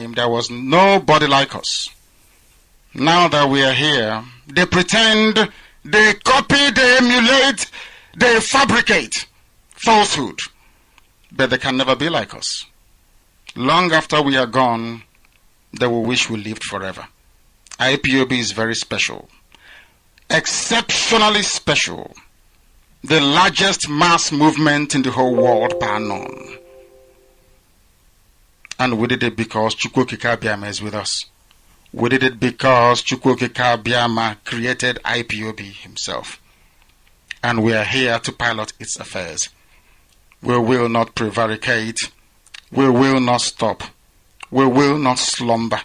There was nobody like us. Now that we are here, they pretend, they copy, they emulate, they fabricate falsehood. But they can never be like us. Long after we are gone, they will wish we lived forever. IPOB is very special. Exceptionally special. The largest mass movement in the whole world, bar none. And we did it because Chukwokika Abiyama is with us. We did it because Chukwokika Abiyama created IPOB himself. And we are here to pilot its affairs. We will not prevaricate. We will not stop. We will not slumber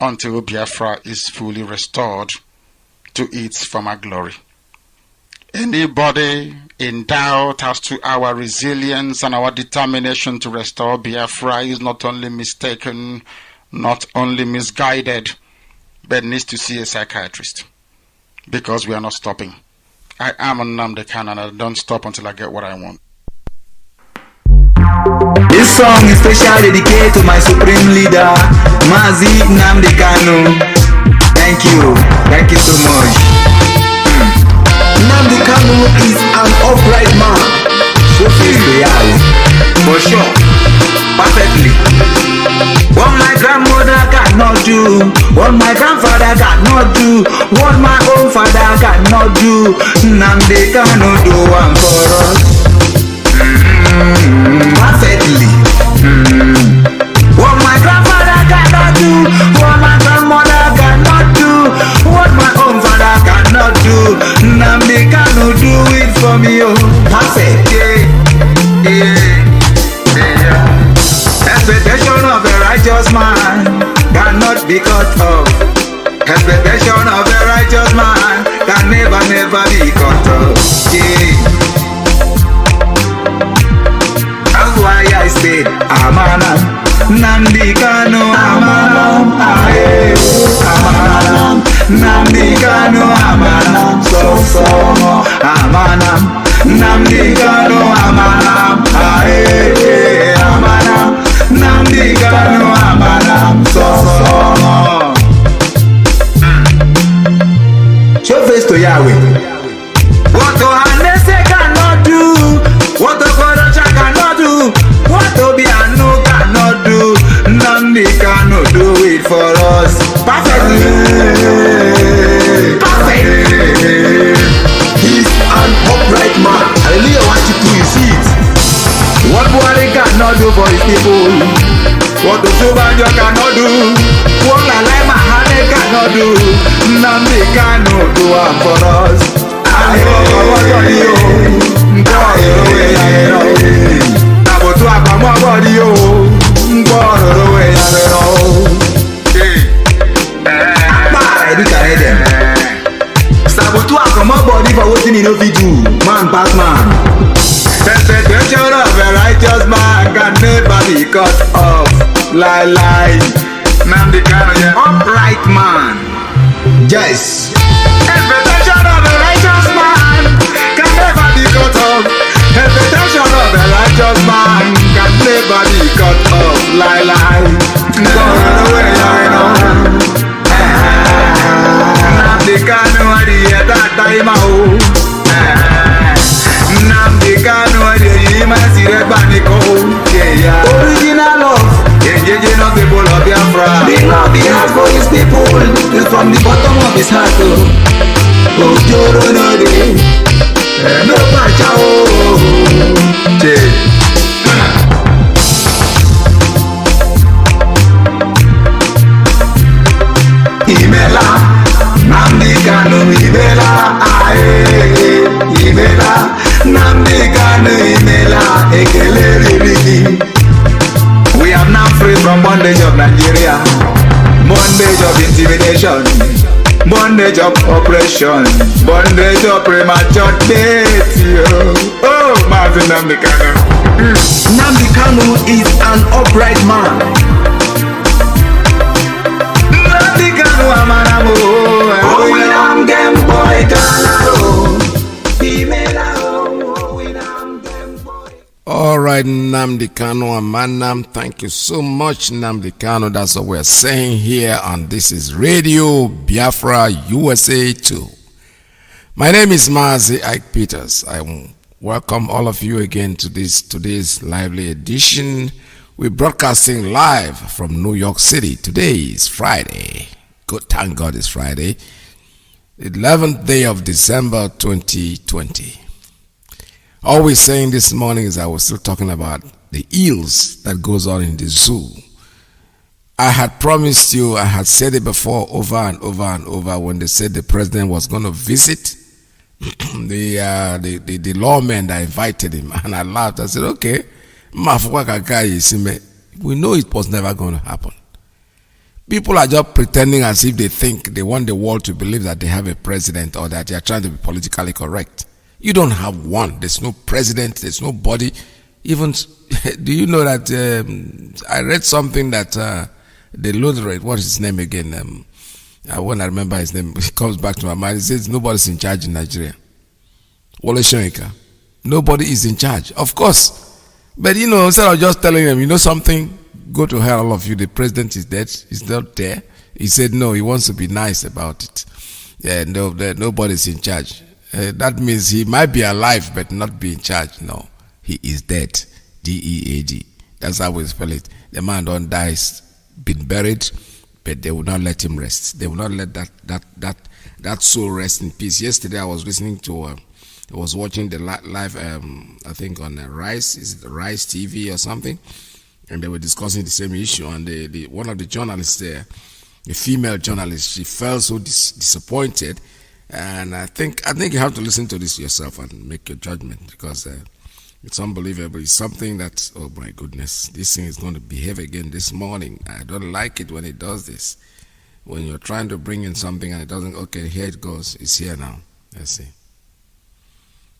until Biafra is fully restored to its former glory. Anybody in doubt as to our resilience and our determination to restore Biafra is not only mistaken, not only misguided, but needs to see a psychiatrist. Because we are not stopping. I am Nnamdi Kanu and I don't stop until I get what I want. This song is specially dedicated to my supreme leader, Mazi Nnamdi Kanu. Thank you. Thank you so much. Nnamdi Kanu is an upright man. So face the eyes. For sure. Perfectly. What my grandmother cannot do, what my grandfather cannot do, what my own father cannot do, Nnamdi Kanu do one for us. Perfectly. What my grandfather cannot do, what my grandmother cannot do, what my own father cannot do, Nnamdi Kanu do it for me. Oh, perfect. Yeah. Expectation of a righteous man cannot be cut off. Expectation of a righteous man can never be cut off. That's why I said, Amanam, Nnamdi Kanu, Amanam, Amanam, Nnamdi Kanu, Amanam, so, Amanam, Nnamdi Kanu, Amanam, Amanam, Nnamdi Kanu, Amanam, so. Show face to Yahweh. What Ohanese cannot do, what Okorocha cannot do, what Obiano cannot do, Nnamdi Kanu do it for us. Perfectly. He's an upright man. Hallelujah, what you do, you see it. What Buhari cannot do for his people, what Disobedience cannot do, what Lalema Hane cannot do, Nnamdi Kanu do it for us. Sabotu akoma body for wetin he no fit do, man pass man. Expectation of a righteous man can never be cut off. Lie. Nnamdi Kanu, upright man. Yes. Expectation of a righteous man can never be cut off. Expectation of a righteous man can never be cut off. Lie. Gone away, I know. Nnamdi Kanu, I did that time out. Nnamdi Kanu, I did him as he read Baniko. Original love. Engaging of people of Biafra. The love he has for his people is from the bottom of his heart. Oh, Joro no de, no pacha Imela, Nnamdi Kanu, Imela, Imela, Nnamdi Kanu, Imela, Ekele. We are now free from bondage of Nigeria, bondage of intimidation, bondage of oppression, bondage of premature death. Oh, Mazi Nnamdi Kanu. Nnamdi Kanu is an upright man. Nnamdi Kanu, Amanamo. Oh, we am game boy, Kanaro. All right. right, Nnamdi Kanu and Manam, thank you so much, Nnamdi Kanu. That's what we're saying here, and this is Radio Biafra USA 2. My name is Mazi Iyke Peters. I welcome all of you again to today's lively edition. We're broadcasting live from New York City. Today is Friday. Good, thank God it's Friday. The 11th day of December 2020. All we're saying this morning is I was still talking about the eels that goes on in the zoo. I had promised you, I had said it before over and over and over when they said the president was going to visit the lawmen that invited him, and I laughed. I said, okay, we know it was never going to happen. People are just pretending as if they think they want the world to believe that they have a president or that they are trying to be politically correct. You don't have one. There's no president. There's nobody. Even, do you know that I read something that the Lutherate, what is his name again? When I remember his name, it comes back to my mind. He says nobody's in charge in Nigeria. Wole Soyinka. Nobody is in charge. Of course. But you know, instead of just telling them, you know something, go to hell all of you, the president is dead. He's not there. He said no, he wants to be nice about it. Yeah, no, nobody's in charge. That means he might be alive but not be in charge. No, he is dead. D-E-A-D. That's how we spell it. The man don't die, he's been buried, but they will not let him rest. They will not let that soul rest in peace. Yesterday I was listening to, I was watching the live, I think on Rise, is it Rise TV or something, and they were discussing the same issue. And the one of the journalists there, a female journalist, she felt so disappointed. And I think you have to listen to this yourself and make your judgment, because it's unbelievable. It's something that, oh my goodness, this thing is going to behave again this morning. I don't like it when it does this. When you're trying to bring in something and it doesn't, okay, here it goes. It's here now. Let's see.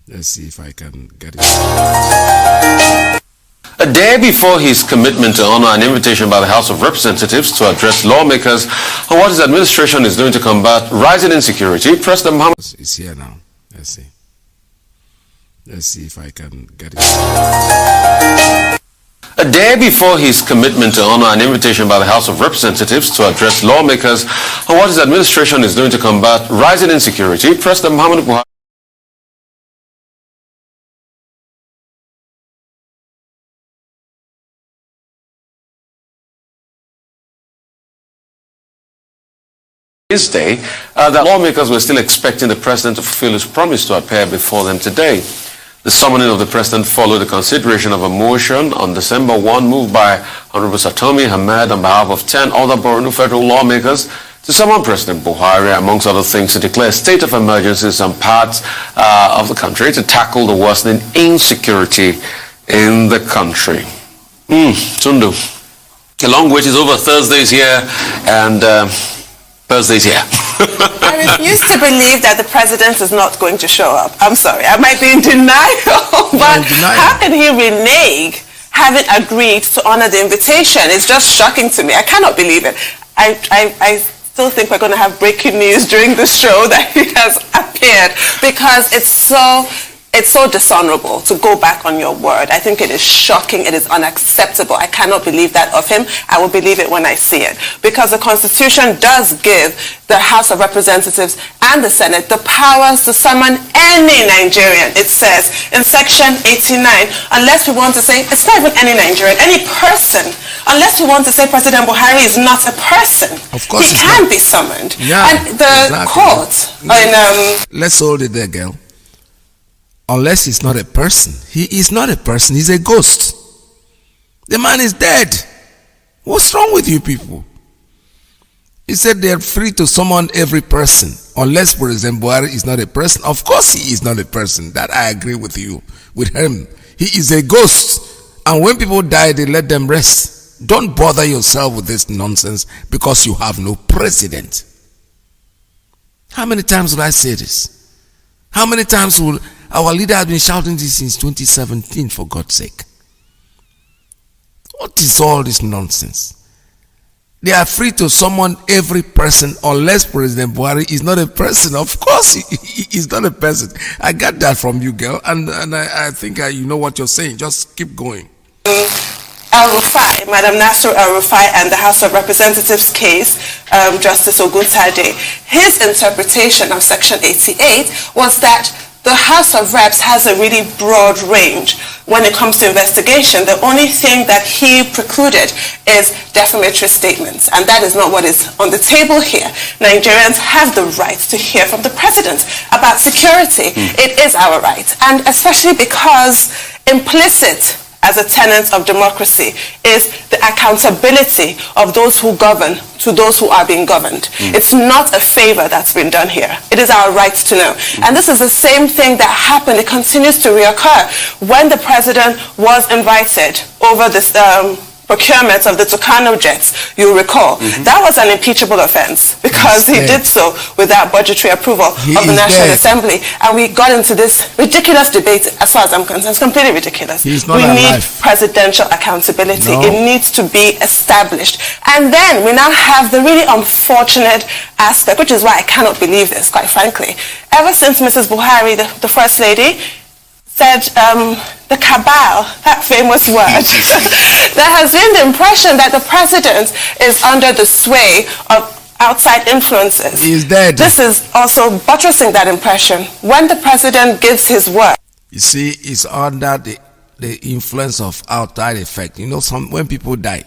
Let's see if I can get it. A day before his commitment to honor an invitation by the House of Representatives to address lawmakers on what his administration is doing to combat rising insecurity, President Muhammad... It's here now. Let's see. Let's see if I can get it. A day before his commitment to honor an invitation by the House of Representatives to address lawmakers on what his administration is doing to combat rising insecurity, President Muhammad Buhari... This day, that lawmakers were still expecting the president to fulfill his promise to appear before them today. The summoning of the president followed the consideration of a motion on December 1 moved by Honorable Satomi Hamed on behalf of 10 other Borno federal lawmakers to summon President Buhari, amongst other things, to declare a state of emergency in some parts of the country to tackle the worsening insecurity in the country. Tundu, a long wait is over. Thursday's here, and Thursday's here. I refuse to believe that the president is not going to show up. I'm sorry, I might be in denial, but how can he renege having agreed to honor the invitation? It's just shocking to me. I cannot believe it. I still think we're going to have breaking news during the show that he has appeared, because it's so dishonorable to go back on your word. I think it is shocking. It is unacceptable. I cannot believe that of him. I will believe it when I see it. Because the Constitution does give the House of Representatives and the Senate the powers to summon any Nigerian. It says in Section 89, unless we want to say, it's not even any Nigerian, any person, unless we want to say President Buhari is not a person. Of course he can be summoned. Yeah, and the court... Let's hold it there, girl. Unless he's not a person. He is not a person, he's a ghost. The man is dead. What's wrong with you people? He said they're free to summon every person. Unless President Buhari is not a person. Of course he is not a person. That I agree with you, with him. He is a ghost. And when people die, they let them rest. Don't bother yourself with this nonsense because you have no president. How many times will I say this? How many times will our leader have been shouting this since 2017, for God's sake? What is all this nonsense? They are free to summon every person unless President Buhari is not a person. Of course, he is not a person. I got that from you, girl, and I think you know what you're saying. Just keep going. El-Rufai, Madam Nasser El-Rufai, and the House of Representatives case, Justice Oguntade, his interpretation of Section 88 was that the House of Reps has a really broad range when it comes to investigation. The only thing that he precluded is defamatory statements, and that is not what is on the table here. Nigerians have the right to hear from the president about security. It is our right, and especially because implicit as a tenet of democracy is the accountability of those who govern to those who are being governed. It's not a favor that's been done here. It is our right to know. And this is the same thing that happened. It continues to reoccur. When the president was invited over this procurement of the Tucano jets, you'll recall, that was an impeachable offense because he did so without budgetary approval of the National Assembly. And we got into this ridiculous debate. As far as I'm concerned, it's completely ridiculous. We need presidential accountability. It needs to be established. And then we now have the really unfortunate aspect, which is why I cannot believe this, quite frankly. Ever since Mrs. Buhari, the First Lady, said the cabal, that famous word, there has been the impression that the president is under the sway of outside influences. He is dead. This is also buttressing that impression. When the president gives his word, you see, it's under the influence of outside effect. You know, when people die,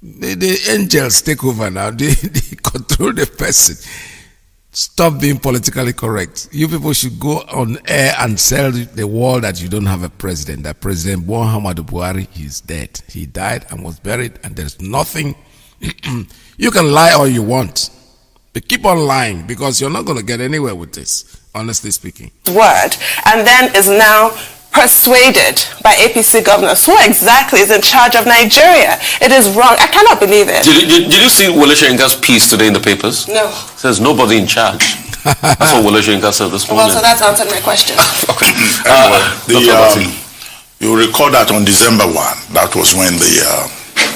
the angels take over now. They control the person. Stop being politically correct. You people should go on air and tell the world that you don't have a president. That President Muhammadu Buhari is dead. He died and was buried, and there's nothing. You can lie all you want, but keep on lying because you're not going to get anywhere with this, honestly speaking. Word, and then is now persuaded by APC governors. Who exactly is in charge of Nigeria? It is wrong. I cannot believe it. Did you see Wole Soyinka's piece today in the papers? No. It says nobody in charge. That's what Wole Soyinka said this morning. Well, so that's answered my question. Okay. You recall that on December 1, that was when the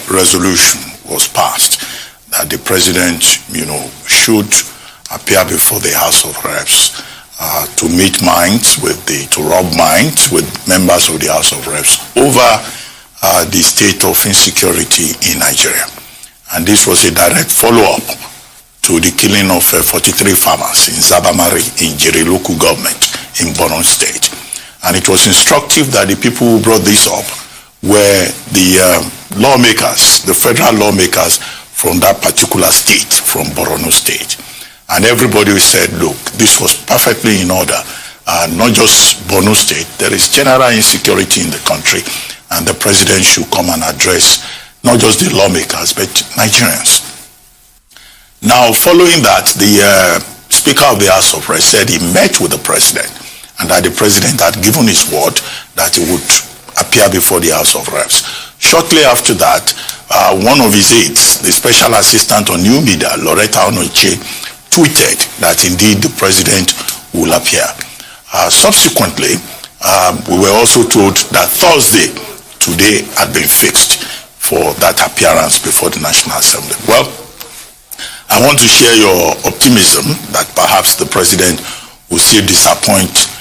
resolution was passed, that the president, should appear before the House of Reps to meet minds to rub minds with members of the House of Reps over the state of insecurity in Nigeria. And this was a direct follow-up to the killing of 43 farmers in Zabamari in Jere local government in Borno State. And it was instructive that the people who brought this up were the lawmakers, the federal lawmakers from that particular state, from Borno State. And everybody said, look, this was perfectly in order. Not just Borno State, there is general insecurity in the country, and the president should come and address not just the lawmakers, but Nigerians. Now, following that, the Speaker of the House of Reps said he met with the president, and that the president had given his word that he would appear before the House of Reps. Shortly after that, one of his aides, the Special Assistant on New Media, Loretta Onoche, tweeted that indeed the president will appear. Subsequently, we were also told that Thursday, today, had been fixed for that appearance before the National Assembly. Well, I want to share your optimism that perhaps the president will still disappoint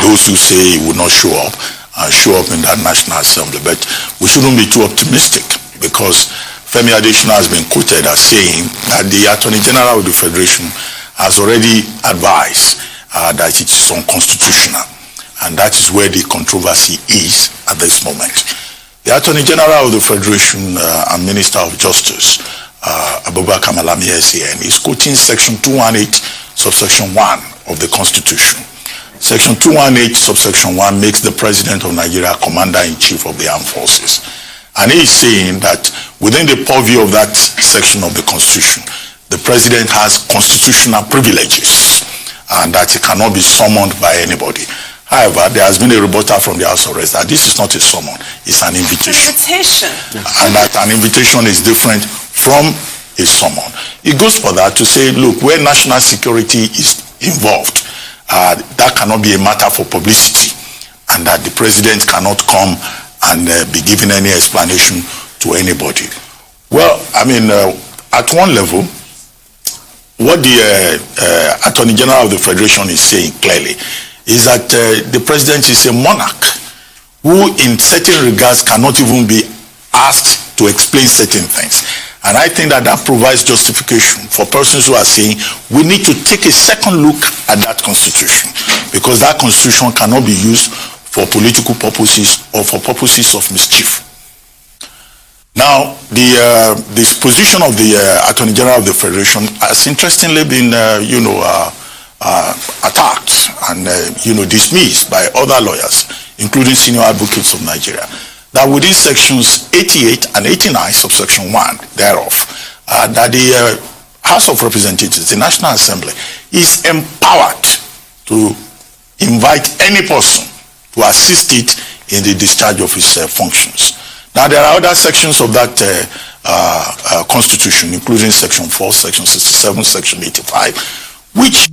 those who say he will not show up in that National Assembly. But we shouldn't be too optimistic, because Femi Adesina has been quoted as saying that the Attorney General of the Federation has already advised that it is unconstitutional, and that is where the controversy is at this moment. The Attorney General of the Federation and Minister of Justice, Abubakar Malami SAN, is quoting Section 218, subsection 1 of the Constitution. Section 218, subsection 1 makes the President of Nigeria Commander-in-Chief of the Armed Forces. And he is saying that within the purview of that section of the Constitution, the president has constitutional privileges and that he cannot be summoned by anybody. However, there has been a rebuttal from the House of Reps that this is not a summon, it's an invitation. And that an invitation is different from a summon. It goes for that to say, look, where national security is involved, that cannot be a matter for publicity, and that the president cannot come and be giving any explanation to anybody. Well, I mean, at one level, what the Attorney General of the Federation is saying clearly is that the president is a monarch who in certain regards cannot even be asked to explain certain things. And I think that that provides justification for persons who are saying we need to take a second look at that constitution, because that constitution cannot be used for political purposes or for purposes of mischief. Now, this position of the Attorney General of the Federation has interestingly been, attacked and, dismissed by other lawyers, including senior advocates of Nigeria, that within sections 88 and 89, subsection 1 thereof, that the House of Representatives, the National Assembly, is empowered to invite any person to assist it in the discharge of its functions. Now, there are other sections of that Constitution, including Section 4, Section 67, Section 85, which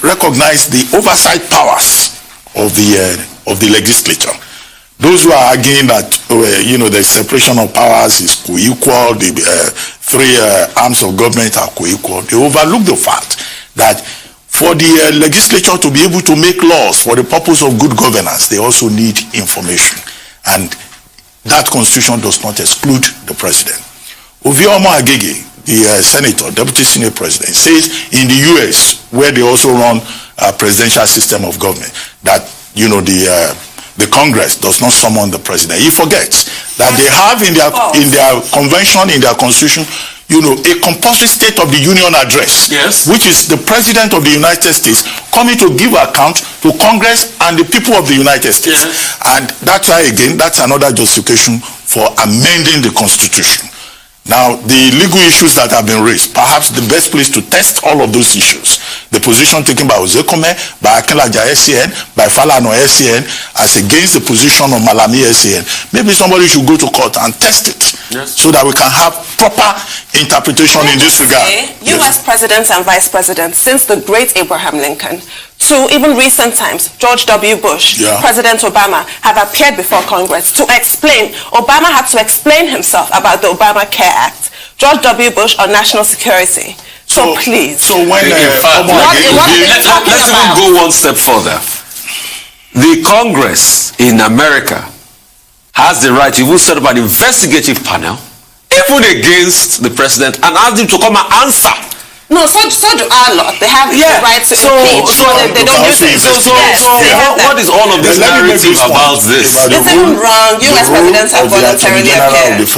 recognize the oversight powers of the legislature. Those who are arguing that the separation of powers is co-equal, the three arms of government are co-equal, they overlook the fact that for the legislature to be able to make laws for the purpose of good governance, they also need information, and that constitution does not exclude the president. Oviomo Agege, the senator, deputy senate president, says in the US, where they also run a presidential system of government, that the Congress does not summon the president. He forgets that they have in their convention, in their constitution, a compulsory State of the Union address, yes, which is the President of the United States coming to give account to Congress and the people of the United States. Yes. And that's why, again, that's another justification for amending the Constitution. Now, the legal issues that have been raised, perhaps the best place to test all of those issues, the position taken by Ozekome, by Akinlaja SCN, by Falano SCN, as against the position of Malami SCN, maybe somebody should go to court and test it, yes, so that we can have proper interpretation in this regard. U.S. presidents and vice presidents, since the great Abraham Lincoln to even recent times, George W. Bush, President Obama, have appeared before Congress to explain. Obama had to explain himself about the Obamacare Act. George W. Bush on national security. So please. So when let's even go one step further. The Congress in America has the right to even set up an investigative panel, even against the president, and ask him to come and answer. No, so do our lot. They have the right to impeach, they don't use it. What is all of this narrative about this? It's even wrong. U.S. presidents have voluntarily appeared.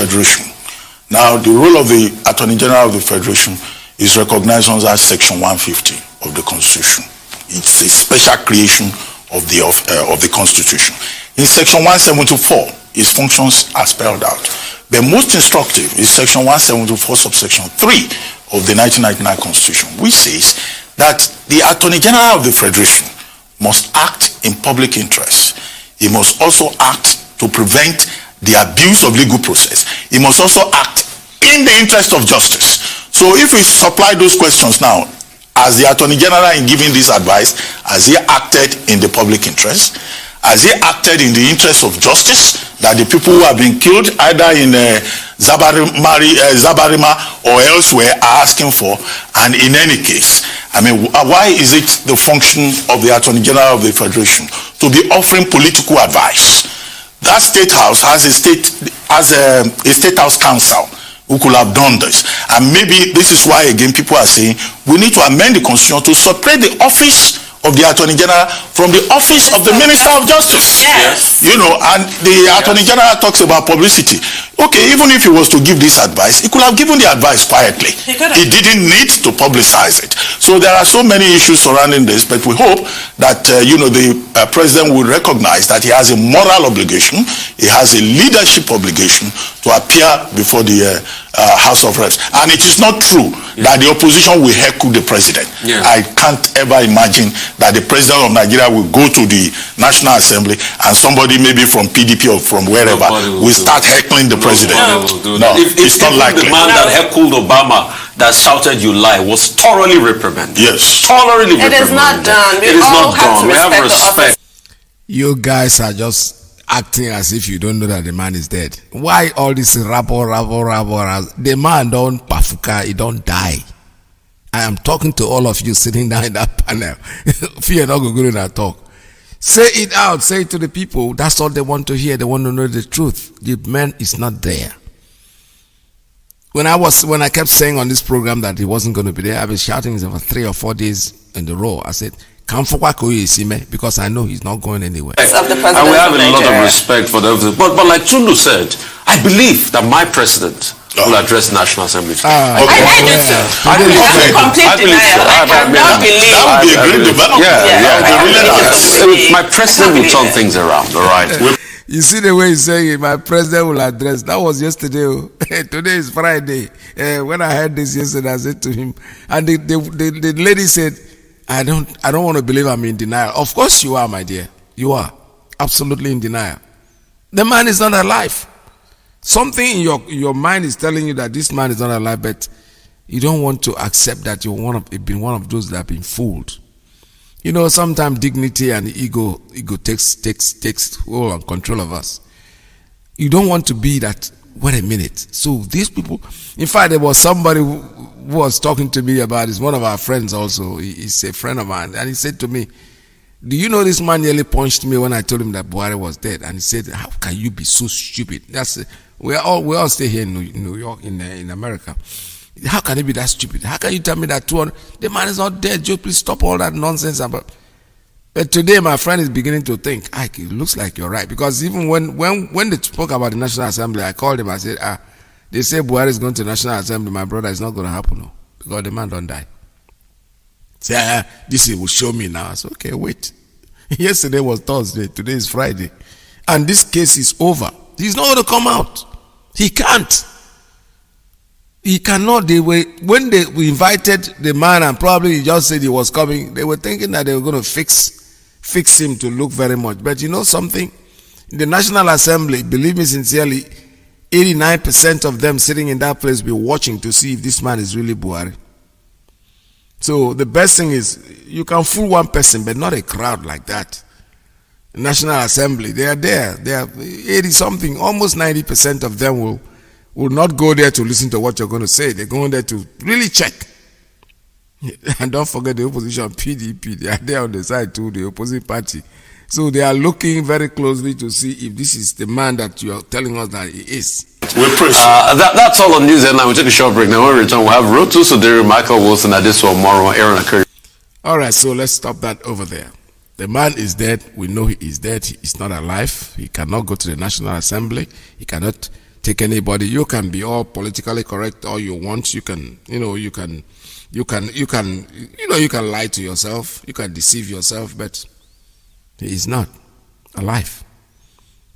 Now, the role of the Attorney General of the Federation is recognized under Section 150 of the Constitution. It's a special creation of the Constitution. In Section 174, its functions are spelled out. The most instructive is Section 174, subsection 3 of the 1999 Constitution, which says that the Attorney General of the Federation must act in public interest. He must also act to prevent the abuse of legal process. He must also act in the interest of justice. So if we supply those questions now, as the Attorney General in giving this advice, has he acted in the public interest? Has he acted in the interest of justice, that the people who have been killed either in Zabarima or elsewhere are asking for? And in any case, I mean, why is it the function of the Attorney General of the Federation to be offering political advice? That State House has a State House Council who could have done this. And maybe this is why, again, people are saying we need to amend the Constitution to separate the office of the Attorney General from the office of the Minister of Justice. Yes. And the Attorney General talks about publicity. Okay, even if he was to give this advice, he could have given the advice quietly. He didn't need to publicize it. So there are so many issues surrounding this, but we hope that, the President will recognize that he has a moral obligation, he has a leadership obligation to appear before the House of Reps. And it is not true that the opposition will heckle the President. I can't ever imagine that the President of Nigeria will go to the National Assembly and somebody maybe from PDP or from wherever will start heckling the President. No, it's not likely. The man that heckled Obama, that shouted "you lie," was thoroughly reprimanded. Yes. Thoroughly reprimanded. It is not done. It is not done. We have respect. You guys are just acting as if you don't know that the man is dead. Why all this rabble? The man don't pafuka, he don't die. I am talking to all of you sitting down in that panel. Fear not go to that talk. Say it out, say it to the people. That's all they want to hear. They want to know the truth. The man is not there. When I kept saying on this program that he wasn't going to be there, I've been shouting for 3 or 4 days in the row. I said, come for because I know he's not going anywhere. And we have a lot of respect for them. But like Tundu said, I believe that my president will address National Assembly. I do too. I believe so. I cannot believe. That would be a great development. My president will turn things around, all right? You see the way he's saying it, my president will address. That was yesterday. Today is Friday. When I heard this yesterday, I said to him, and the lady said, I don't want to believe I'm in denial. Of course you are, my dear. You are absolutely in denial. The man is not alive. Something in your mind is telling you that this man is not alive, but you don't want to accept that you've been one of those that have been fooled. You know, sometimes dignity and ego takes hold and control of us. You don't want to be that. Wait a minute. So these people, in fact, there was somebody who was talking to me about this. One of our friends also. He's a friend of mine, and he said to me, "Do you know this man nearly punched me when I told him that Buhari was dead?" And he said, "How can you be so stupid?" We all stay here in New York, in America. How can he be that stupid? How can you tell me that the man is not dead? Just please stop all that nonsense. But today, my friend is beginning to think, Iyke, it looks like you're right. Because even when they spoke about the National Assembly, I called him. I said, they say Buhari is going to the National Assembly. My brother, it's not going to happen. No, because the man don't die. Say, this will show me now. I said, okay, wait. Yesterday was Thursday. Today is Friday. And this case is over. He's not going to come out. He can't. He cannot. When they invited the man and probably he just said he was coming, they were thinking that they were going to fix him to look very much. But you know something? In the National Assembly, believe me sincerely, 89% of them sitting in that place will be watching to see if this man is really Buhari. So the best thing is you can fool one person, but not a crowd like that. The National Assembly, they are there. They are 80-something, almost 90% of them will not go there to listen to what you're going to say. They're going there to really check. And don't forget the opposition, PDP, they are there on the side too, the opposing party. So they are looking very closely to see if this is the man that you are telling us that he is. That's all on News Headline. We'll take a short break. Now when we return, we'll have Rotu Soderi, Michael Wilson, Adesuwa Moro, Aaron Akuri. All right, so let's stop that over there. The man is dead. We know he is dead. He is not alive. He cannot go to the National Assembly. He cannot take anybody. You can be all politically correct all you want. You can lie to yourself. You can deceive yourself, but he is not alive.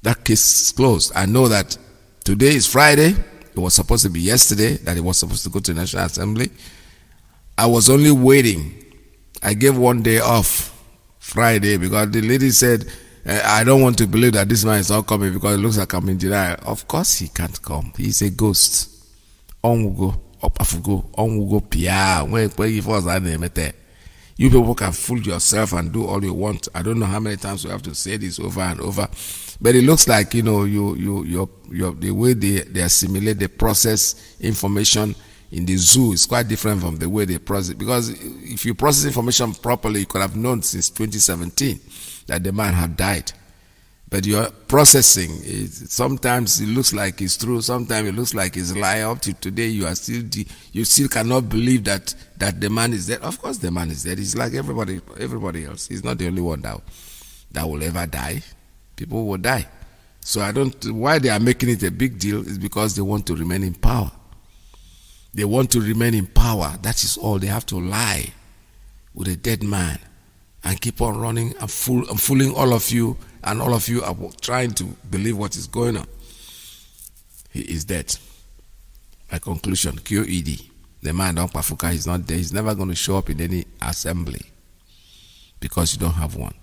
That case is closed. I know that today is Friday. It was supposed to be yesterday that he was supposed to go to the National Assembly. I was only waiting. I gave 1 day off Friday because the lady said, I don't want to believe that this man is not coming because it looks like I'm in denial. Of course he can't come. He's a ghost. On will go, up go, on will go, pia. You people can fool yourself and do all you want. I don't know how many times we have to say this over and over. But it looks like, the way they assimilate, they process information in the zoo is quite different from the way they process. Because if you process information properly, you could have known since 2017 that the man had died. But your processing, sometimes it looks like it's true, sometimes it looks like it's a lie. Up to today, you still cannot believe that the man is dead. Of course, the man is dead. He's like everybody else. He's not the only one that will ever die. People will die. So why they are making it a big deal is because they want to remain in power. They want to remain in power. That is all. They have to lie with a dead man and keep on running and fooling all of you, and all of you are trying to believe what is going on. He is dead. My conclusion, QED. The man, Don Pafuka, is not there. He's never going to show up in any assembly because you don't have one.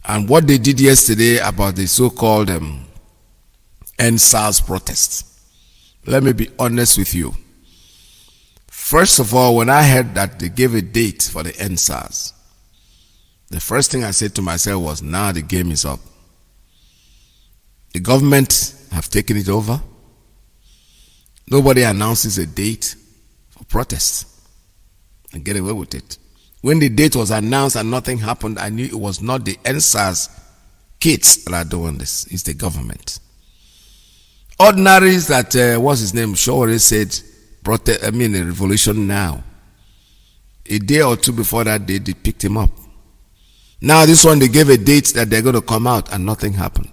And what they did yesterday about the so-called NSAS protests, let me be honest with you. First of all, when I heard that they gave a date for the NSAS, The first thing I said to myself was, now the game is up. The government have taken it over. Nobody announces a date for protest and get away with it. When the date was announced and nothing happened, I knew it was not the NSAS kids that are doing this. It's the government. Ordinaries that, what's his name, Shore said, a revolution now. A day or two before that day, they picked him up. Now this one, they gave a date that they're going to come out and nothing happened.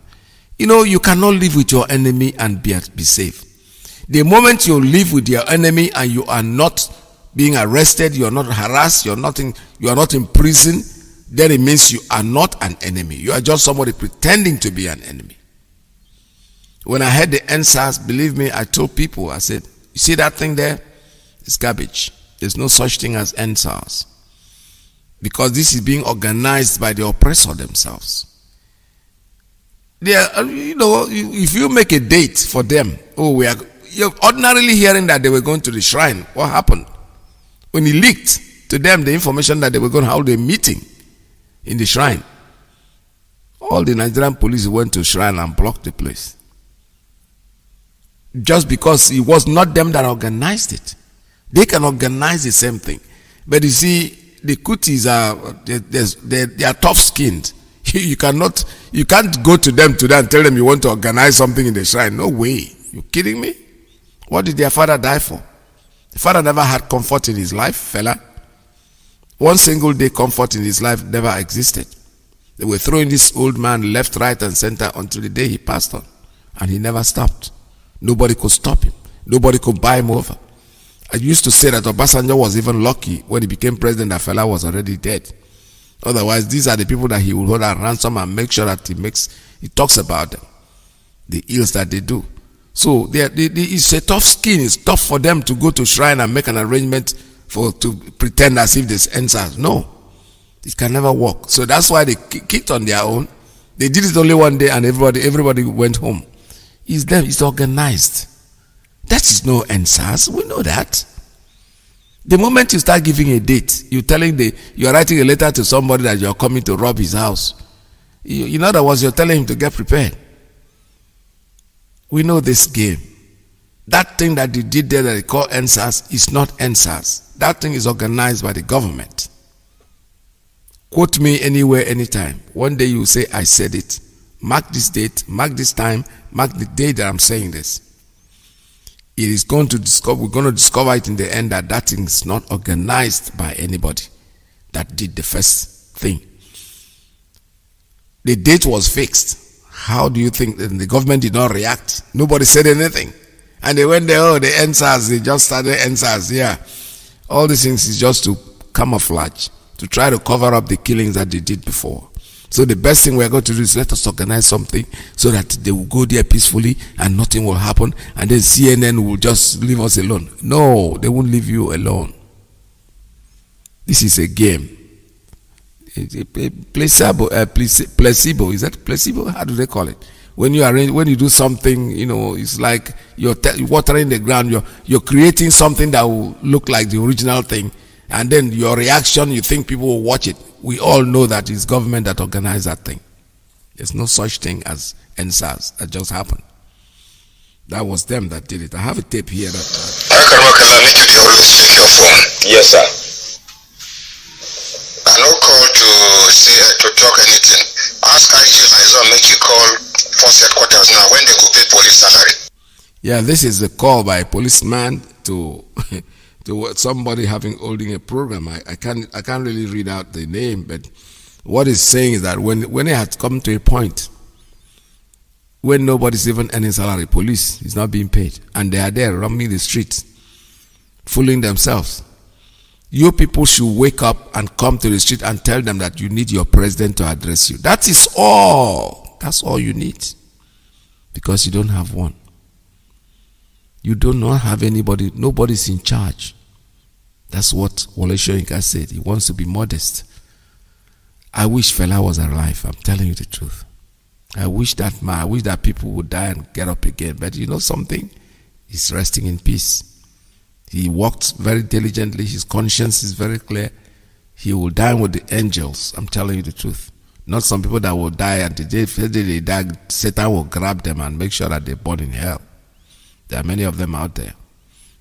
You know, you cannot live with your enemy and be safe. The moment you live with your enemy and you are not being arrested, you are not harassed, you are not in prison, then it means you are not an enemy. You are just somebody pretending to be an enemy. When I heard the NSAS, believe me, I told people, I said, you see that thing there? It's garbage. There's no such thing as NSAS. Because this is being organized by the oppressor themselves. They are, you know, if you make a date for them, you're ordinarily hearing that they were going to the shrine. What happened? When he leaked to them the information that they were going to hold a meeting in the shrine, all the Nigerian police went to the shrine and blocked the place. Just because it was not them that organized it. They can organize the same thing. But you see, the Kutis they are tough-skinned. You can't go to them today and tell them you want to organize something in the shrine. No way. You kidding me? What did their father die for? The father never had comfort in his life, fella. One single day comfort in his life never existed. They were throwing this old man left, right, and center until the day he passed on. And he never stopped. Nobody could stop him. Nobody could buy him over. I used to say that Obasanjo was even lucky when he became president, that fella was already dead. Otherwise, these are the people that he would hold at ransom and make sure that he talks about them, the ills that they do. So it's a tough skin. It's tough for them to go to shrine and make an arrangement to pretend as if there's answers. No, it can never work. So that's why they kicked on their own. They did it only one day and everybody went home. It's them. It's organized. That is no answers. We know that. The moment you start giving a date, you're writing a letter to somebody that you're coming to rob his house. In other words, you're telling him to get prepared. We know this game. That thing that they did there that they call NSAS is not NSAS. That thing is organized by the government. Quote me anywhere, anytime. One day you say, I said it. Mark this date, mark this time, mark the day that I'm saying this. It is going to discover, we're going to discover it in the end that thing is not organized by anybody that did the first thing. The date was fixed. How do you think that the government did not react? Nobody said anything. And they went there, the NSAS, they just started NSAS, yeah. All these things is just to camouflage, to try to cover up the killings that they did before. So the best thing we're going to do is let us organize something so that they will go there peacefully and nothing will happen, and then CNN will just leave us alone. No, they won't leave you alone. This is a game. Placebo, is that placebo? How do they call it? When you do something, it's like you're watering the ground. You're creating something that will look like the original thing, and then your reaction, you think people will watch it. We all know that it's government that organized that thing. There's no such thing as NSAS. That just happened. That was them that did it. I have a tape here. I need you to always check your phone. Yes, sir. I no call to talk anything. Ask IG Liaison, make you call force headquarters now when they go pay police salary. Yeah, this is a call by a policeman to somebody holding a program. I can't really read out the name, but what he's saying is that when it had come to a point when nobody's even earning salary, police is not being paid, and they are there roaming the streets, fooling themselves. You people should wake up and come to the street and tell them that you need your president to address you. That is all. That's all you need, because you don't have one. You do not have anybody. Nobody's in charge. That's what Wole Soyinka said. He wants to be modest. I wish fella was alive. I'm telling you the truth. I wish that people would die and get up again. But you know something? He's resting in peace. He worked very diligently. His conscience is very clear. he will dine with the angels. I'm telling you the truth. Not some people that will die and the day they die, Satan will grab them and make sure that they burn in hell. There are many of them out there.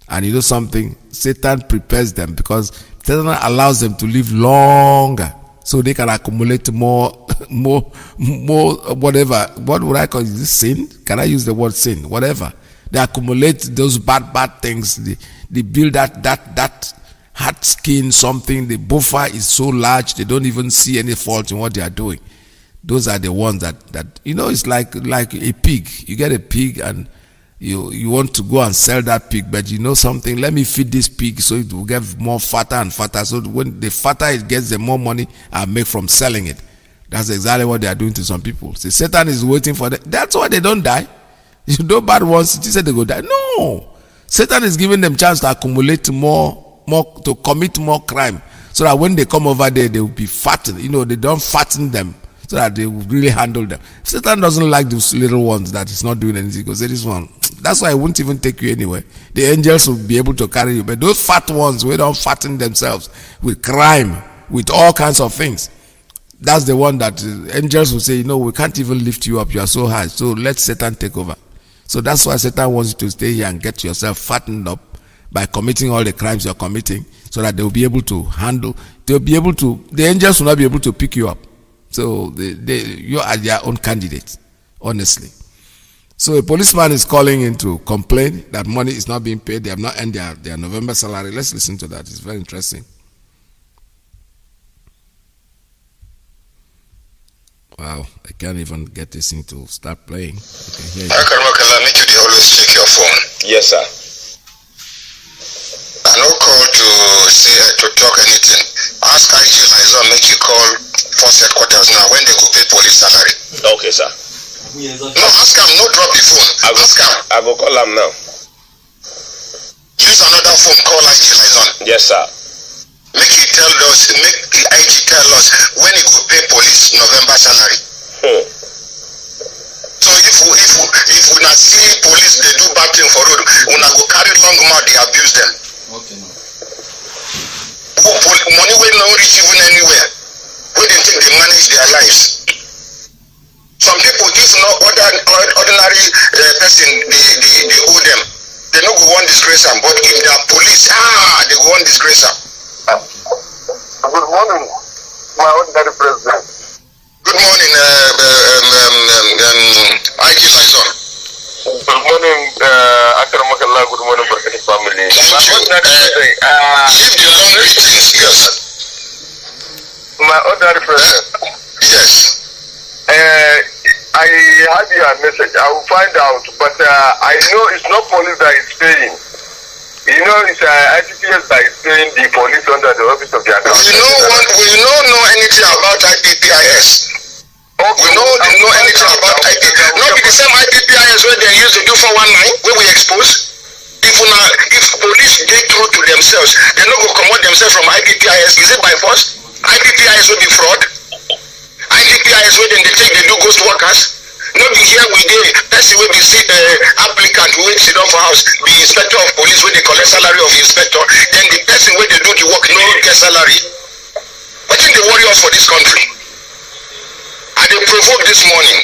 And you know something? Satan prepares them because Satan allows them to live longer so they can accumulate more, whatever. What would I call it? Is this sin? Can I use the word sin? Whatever. They accumulate those bad things. They build that hard skin, something. The buffer is so large they don't even see any fault in what they are doing. Those are the ones that you know, it's like a pig. You get a pig and you want to go and sell that pig, but you know something, let me feed this pig so it will get more fatter and fatter. So when the fatter it gets, the more money I make from selling it. That's exactly what they are doing to some people. See, Satan is waiting for them. That's why they don't die. You know, bad ones, he said they go die. No. Satan is giving them chance to accumulate more, to commit more crime. So that when they come over there, they will be fattened. You know, they don't fatten them so that they will really handle them. Satan doesn't like those little ones that is not doing anything. Because this one, that's why I won't even take you anywhere. The angels will be able to carry you. But those fat ones, we don't fatten themselves with crime, with all kinds of things. That's the one that angels will say, you know, we can't even lift you up. You are so high. So let Satan take over. So that's why Satan wants you to stay here and get yourself fattened up by committing all the crimes you're committing, so that they'll be able to handle, the angels will not be able to pick you up. So you are their own candidate, honestly. So a policeman is calling in to complain that money is not being paid. They have not earned their November salary. Let's listen to that. It's very interesting. Wow, I can't even get this thing to start playing. Okay, here you go. Make you always check your phone. Yes, sir. I no call to say to talk anything. Ask IG Liaison, make you call force headquarters now when they go pay police salary. Okay, sir. No, ask him, no drop the phone. Ask him. I go call him now. Use another phone, call IG Liaison. Yes, sir. Make IG tell us when he go pay police November salary. So if we not see police they do bad thing for road, we not go carry long mouth, they abuse them. Okay, no. Money will not reach even anywhere. Where they think they manage their lives. Some people, if not ordinary person, they owe them. They no go want disgrace them, but if they are police, they go want disgrace them. Good morning, my ordinary president. Good morning, IG Liaison. Good morning, Akaramakala. Good morning, Burkini family. Thank you. Leave the long greetings, yes. My ordinary president. Yes. I had your message. I will find out, but I know it's not police that is paying. You know, it's IPPS that is paying the police under the office of the account. We don't know anything about IPPIS. Okay. We don't know anything about IPPIS. Not be the same IPPIS where they used to do 419, where we expose. If police get through to themselves, they not go commit themselves from IPPIS. Is it by force? IPPIS will be fraud. IPPIS where they do ghost workers. Not be here we did. Person will be applicant who sit down for house, be inspector of police where they collect salary of inspector. Then the person where they do the work no get salary. What think they worry us for this country? And they provoke this morning.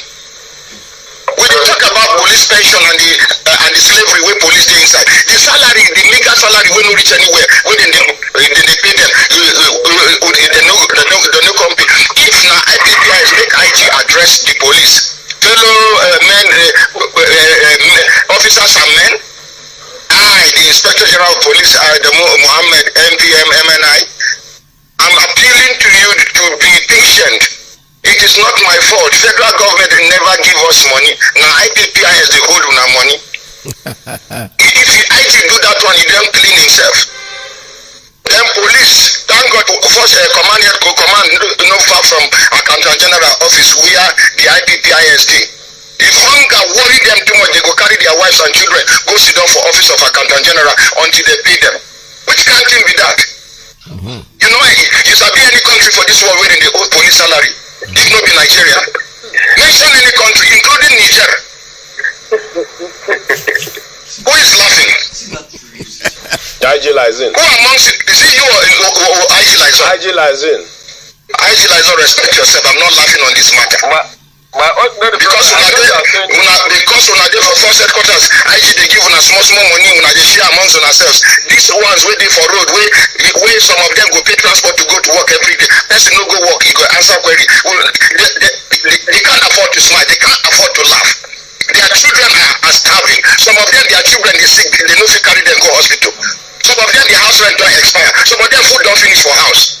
When they talk about police pension and the slavery where police dey inside, the salary, the legal salary will not reach anywhere. When they pay them, they no company. If now IPPIS make IG address the police. Fellow officers and men, the Inspector General of Police, the Mohammed, MPM, MNI, I'm appealing to you to be patient. It is not my fault. Federal government never give us money. Now IPPIS they hold on our money. If IG do that one, he don't clean himself. Then police, thank God, first command no far from Accountant General office where the IPPIS dey. If hunger worry them too much, they go carry their wives and children, go sit down for office of Accountant General until they pay them. Which can't thing be that? Mm-hmm. You know, you sabi any country for this world where they owe police salary, if not be Nigeria. Mention any country, including Niger. Who is laughing? IG, IG Lizin. Who amongst you? Is it you or IG Lizin? IG Lizin. IG Lizin, respect yourself. I'm not laughing on this matter. My ordinary because una dey for first headquarters, IG they give una small money, una dey share amongst yourselves. These ones wey dey for road, where some of them go pay transport to go to work every day. Person no go work, he go answer query. They can't afford to smile, they can't afford to laugh. Their children are starving. Some of them, their children they sick, they no fit carry them go hospital. Some of them, their house rent don't expire. Some of them food don't finish for house.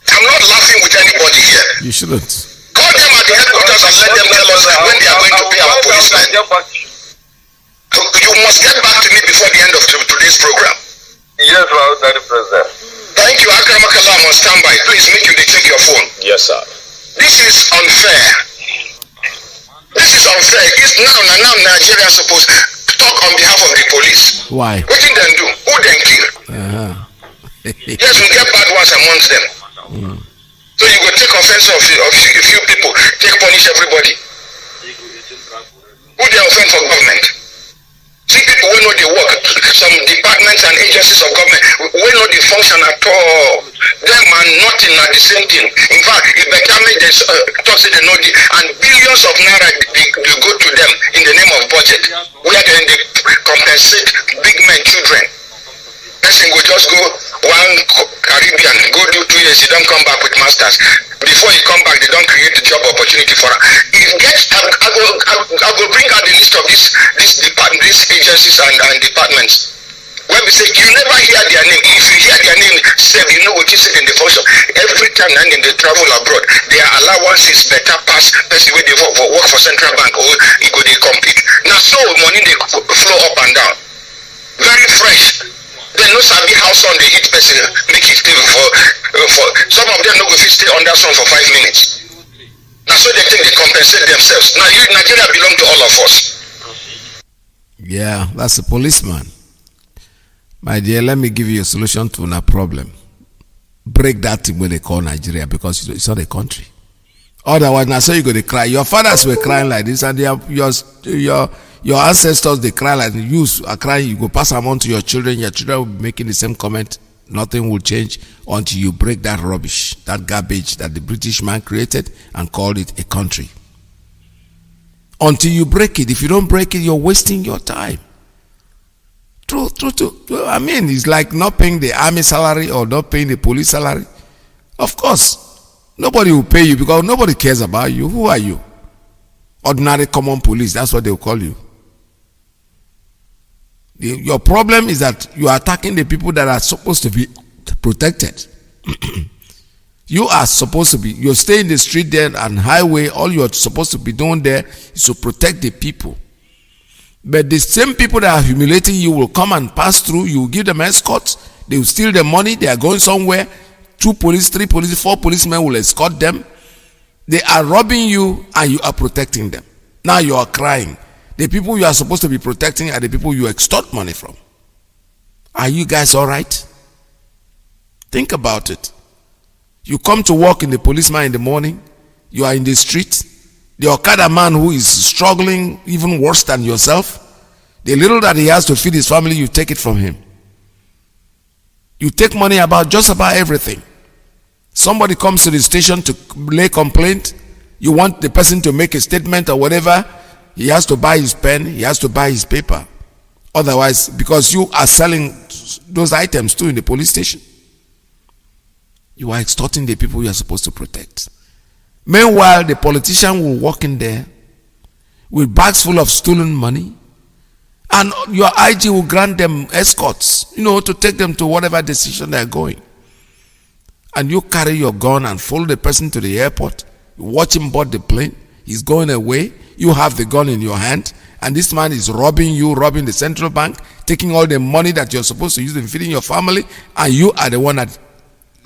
I'm not laughing with anybody here. You shouldn't. Call them at the headquarters and let them tell us when they are going to pay our policemen. You must get back to me before the end of today's program. Yes, Mr. President. Thank you. Akramakallah, I'm on standby. Please make you check your phone. Yes, sir. This is unfair. This is unfair. It's now Nigeria supposed to talk on behalf of the police. Why? What did they do? Who then kill? Yes, we get bad ones amongst them. So you go take offense of a few people, take punish everybody. Who they offend for government? See people who know they work, some departments and agencies of government who know they function at all. Them and nothing are the same thing. In fact, if better make they talk say they know the and billions of naira they go to them in the name of budget, where then they compensate big men children. Person go just go one Caribbean, go do 2 years, he don't come back with masters. Before he come back, they don't create a job opportunity for him. I will bring out the list of these agencies and departments. When we say you never hear their name, if you hear their name, say you know what you said in the function. Every time and then they travel abroad, their allowance is better pass person where they work for central bank or it go they compete. Now so money they flow up and down. Very fresh. They no sabi how sun they eat person make it stay for some of them no go fit stay under sun for 5 minutes. Now so they think they compensate themselves. Now Nigeria belong to all of us. Yeah, that's a policeman. My dear, let me give you a solution to a problem. Break that thing when they call Nigeria because it's not a country. Otherwise, now so you go to cry. Your fathers were crying like this, and your ancestors they cry like you are crying. You go pass them on to your children. Your children will be making the same comment. Nothing will change until you break that rubbish, that garbage that the British man created and called it a country. Until you break it. If you don't break it, you're wasting your time. True. I mean, it's like not paying the army salary or not paying the police salary. Of course, nobody will pay you because nobody cares about you. Who are you? Ordinary common police, that's what they will call you. Your problem is that you are attacking the people that are supposed to be protected. You are supposed to be, you stay in the street there and highway, all you are supposed to be doing there is to protect the people. But the same people that are humiliating you will come and pass through, you will give them escorts, they will steal the money, they are going somewhere, 2 police, 3 police, 4 policemen will escort them. They are robbing you and you are protecting them. Now you are crying. The people you are supposed to be protecting are the people you extort money from. Are you guys all right? Think about it. You come to work in the policeman in the morning, you are in the street, the Okada man who is struggling even worse than yourself, the little that he has to feed his family, you take it from him. You take money about just about everything. Somebody comes to the station to lay complaint, you want the person to make a statement or whatever, he has to buy his pen, he has to buy his paper. Otherwise, because you are selling those items too in the police station, you are extorting the people you are supposed to protect. Meanwhile, the politician will walk in there with bags full of stolen money, and your IG will grant them escorts, to take them to whatever decision they are going. And you carry your gun and follow the person to the airport, you watch him board the plane, he's going away, you have the gun in your hand, and this man is robbing you, robbing the central bank, taking all the money that you're supposed to use in feeding your family, and you are the one that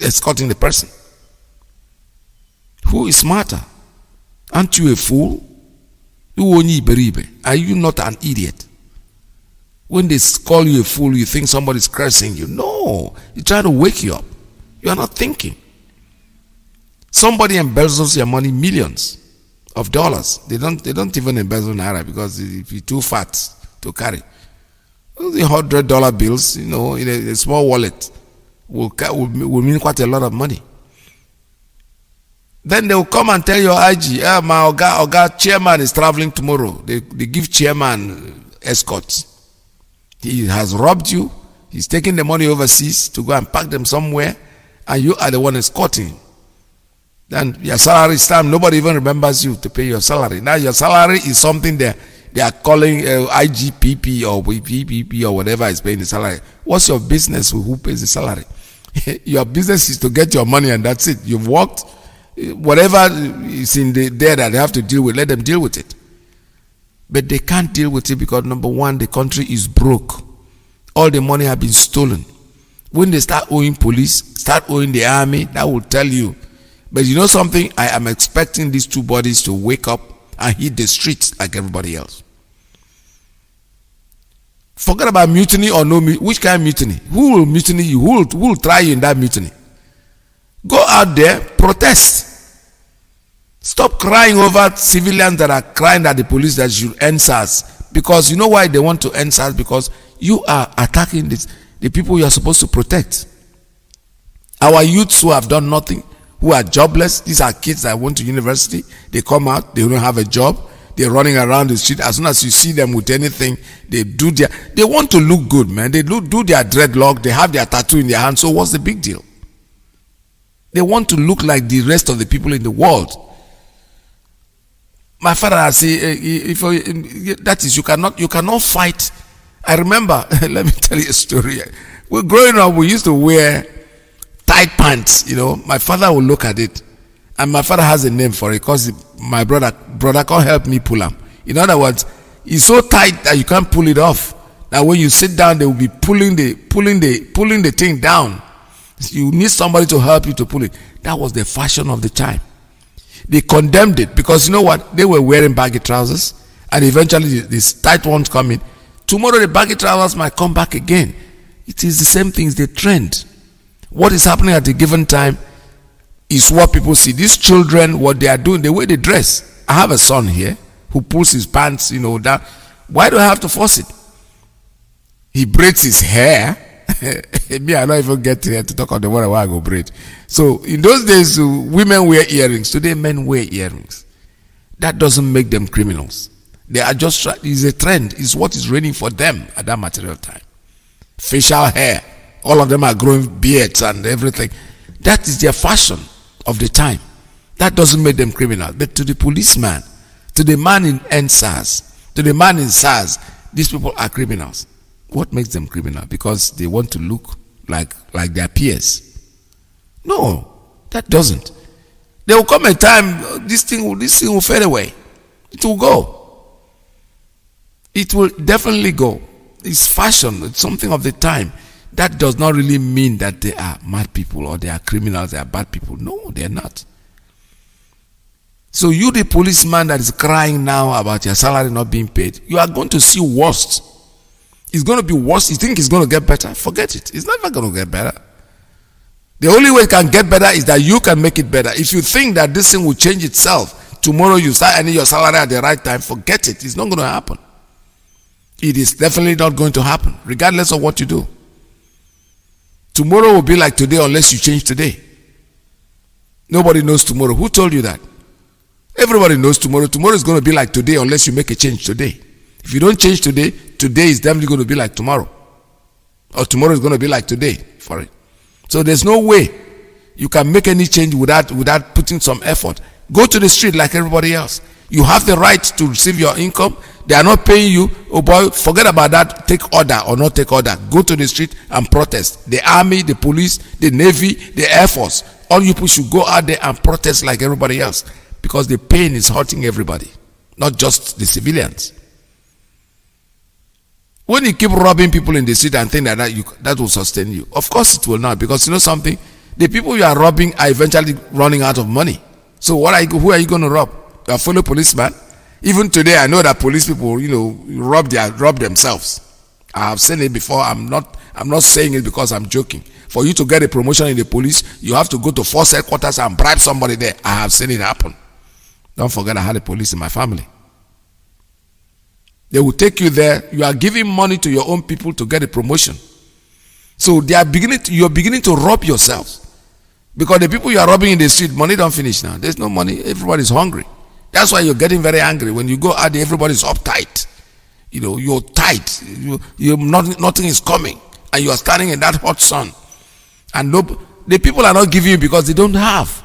escorting the person. Who is smarter? Aren't you a fool? Are you not an idiot? When they call you a fool, you think somebody's cursing you. No, you try to wake you up. You are not thinking. Somebody embezzles your money, millions of dollars. They don't even embezzle naira because if you're too fat to carry. The $100 bills, in a small wallet will mean quite a lot of money. Then they will come and tell your IG, my Oga chairman is traveling tomorrow. They give chairman escorts. He has robbed you. He's taking the money overseas to go and pack them somewhere, and you are the one escorting. Then your salary is time. Nobody even remembers you to pay your salary. Now your salary is something they are calling IGPP or PPP or whatever is paying the salary. What's your business with who pays the salary? Your business is to get your money, and that's it. You've worked. Whatever is in there that they have to deal with, let them deal with it. But they can't deal with it because, number one, the country is broke. All the money has been stolen. When they start owing police, start owing the army, that will tell you. But you know something? I am expecting these two bodies to wake up and hit the streets like everybody else. Forget about mutiny or no mutiny. Which kind of mutiny? Who will mutiny you? Who will try you in that mutiny? Go out there, protest. Stop crying over civilians that are crying at the police that should end SARS. Because you know why they want to end SARS? Because you are attacking the people you are supposed to protect. Our youths who have done nothing, who are jobless, these are kids that went to university, they come out, they don't have a job, they're running around the street. As soon as you see them with anything, they want to look good, man. They do their dreadlock, they have their tattoo in their hand, so what's the big deal? They want to look like the rest of the people in the world. My father has said, that is, you cannot fight. I remember, let me tell you a story. Growing up, we used to wear tight pants. My father will look at it, and my father has a name for it because my brother can't help me pull them. In other words, it's so tight that you can't pull it off. Now, when you sit down, they will be pulling the thing down. You need somebody to help you to pull it. That was the fashion of the time. They condemned it because you know what? They were wearing baggy trousers, and eventually these tight ones come in. Tomorrow the baggy trousers might come back again. It is the same thing, it's the trend. What is happening at a given time is what people see. These children, what they are doing, the way they dress. I have a son here who pulls his pants, down. Why do I have to force it? He braids his hair. Me, I don't even get here to talk on the one where I go braid. So in those days, women wear earrings. Today, men wear earrings. That doesn't make them criminals. They are just, it's a trend. It's what is reigning for them at that material time. Facial hair. All of them are growing beards and everything. That is their fashion of the time. That doesn't make them criminals. But to the policeman, to the man in NSAS, to the man in SARS, these people are criminals. What makes them criminal? Because they want to look like their peers. No, that doesn't. There will come a time this thing will fade away. It will go. It will definitely go. It's fashion. It's something of the time. That does not really mean that they are mad people or they are criminals, they are bad people. No, they are not. So you, the policeman that is crying now about your salary not being paid, you are going to see worse. It's going to be worse. You think it's going to get better? Forget it. It's never going to get better. The only way it can get better is that you can make it better. If you think that this thing will change itself, tomorrow you start earning your salary at the right time, forget it. It's not going to happen. It is definitely not going to happen, regardless of what you do. Tomorrow will be like today unless you change today. Nobody knows tomorrow. Who told you that? Everybody knows tomorrow. Tomorrow is going to be like today unless you make a change today. If you don't change today, today is definitely going to be like tomorrow. Or tomorrow is going to be like today for it. So there's no way you can make any change without putting some effort. Go to the street like everybody else. You have the right to receive your income. They are not paying you. Oh boy, forget about that. Take order or not take order. Go to the street and protest. The army, the police, the navy, the air force. All you people should go out there and protest like everybody else. Because the pain is hurting everybody. Not just the civilians. When you keep robbing people in the street and think that will sustain you. Of course it will not. Because you know something? The people you are robbing are eventually running out of money. So who are you going to rob? A fellow policeman? Even today, I know that police people, rob themselves. I have seen it before. I'm not saying it because I'm joking. For you to get a promotion in the police, you have to go to force headquarters and bribe somebody there. I have seen it happen. Don't forget I had a police in my family. They will take you there. You are giving money to your own people to get a promotion. So they are you're beginning to rob yourselves. Because the people you are robbing in the street, money don't finish now. There's no money. Everybody's hungry. That's why you're getting very angry. When you go out there, everybody's uptight. You know, you're tight. Nothing is coming. And you are standing in that hot sun. And the people are not giving you because they don't have.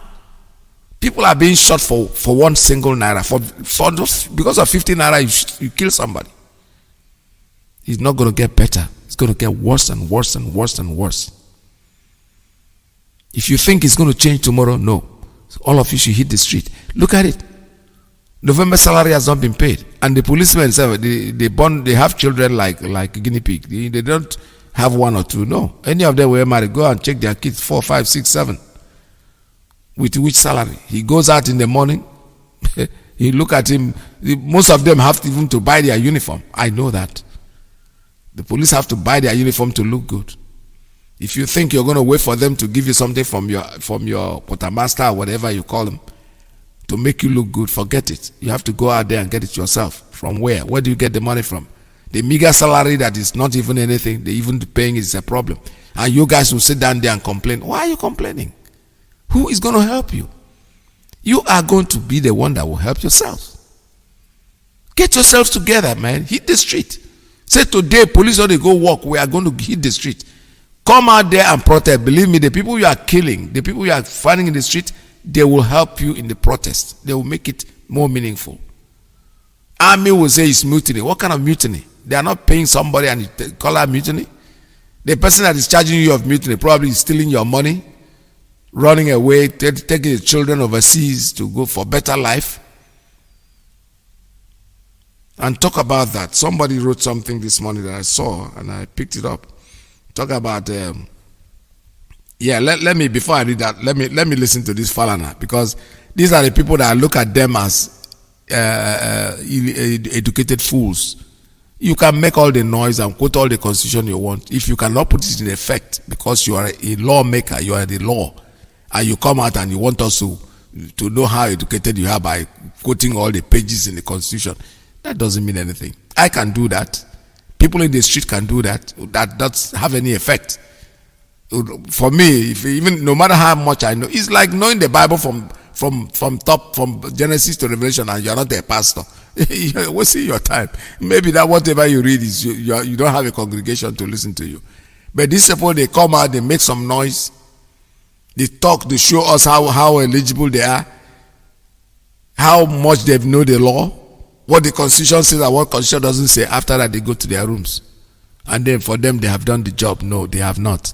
People are being shot for 1 single naira. Because of 50 naira, you kill somebody. It's not going to get better. It's going to get worse and worse and worse and worse. If you think it's going to change tomorrow, no. So all of you should hit the street. Look at it. November salary has not been paid. And the policemen, they have children like guinea pig. They don't have 1 or 2. No. Any of them were married. Go and check their kids, 4, 5, 6, 7. With which salary? He goes out in the morning. You look at him. Most of them have even to buy their uniform. I know that. The police have to buy their uniform to look good. If you think you're going to wait for them to give you something from your quartermaster or whatever you call them to make you look good, forget it. You have to go out there and get it yourself. From where? Where do you get the money from? The meager salary that is not even anything, even paying is a problem. And you guys will sit down there and complain. Why are you complaining? Who is going to help you? You are going to be the one that will help yourselves. Get yourselves together, man. Hit the street. Say today, police ought to go walk. We are going to hit the street. Come out there and protest. Believe me, the people you are killing, the people you are finding in the street, they will help you in the protest. They will make it more meaningful. Army will say it's mutiny. What kind of mutiny? They are not paying somebody and you call that mutiny? The person that is charging you of mutiny probably is stealing your money, running away, taking his children overseas to go for better life. And talk about that. Somebody wrote something this morning that I saw and I picked it up. Talk about let me, before I read that, let me listen to this Falana, because these are the people that I look at them as educated fools. You can make all the noise and quote all the constitution you want. If you cannot put it in effect because you are a lawmaker, you are the law, and you come out and you want us to know how educated you are by quoting all the pages in the constitution, that doesn't mean anything. I can do that. People in the street can do that. That doesn't have any effect. For me, even no matter how much I know, it's like knowing the Bible from Genesis to Revelation, and you're not a pastor. You're wasting your time. Maybe that whatever you read is you don't have a congregation to listen to you. But these people, they come out, they make some noise, they talk, they show us how eligible they are, how much they know the law, what the constitution says and what constitution doesn't say. After that, they go to their rooms. And then for them, they have done the job. No, they have not.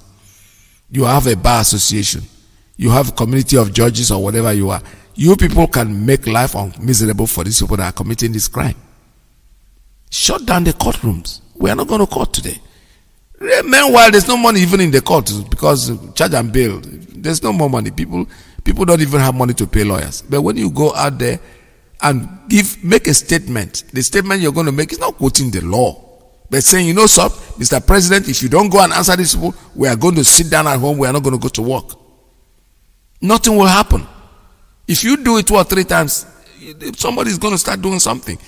You have a bar association. You have a community of judges or whatever you are. You people can make life miserable for these people that are committing this crime. Shut down the courtrooms. We are not going to court today. Meanwhile, there's no money even in the court because charge and bail. There's no more money. People don't even have money to pay lawyers. But when you go out there and make a statement, the statement you're going to make is not quoting the law, but saying, you know, sir, Mr. President, if you don't go and answer these people, we are going to sit down at home. We are not going to go to work. Nothing will happen. If you do it 2 or 3 times, somebody is going to start doing something.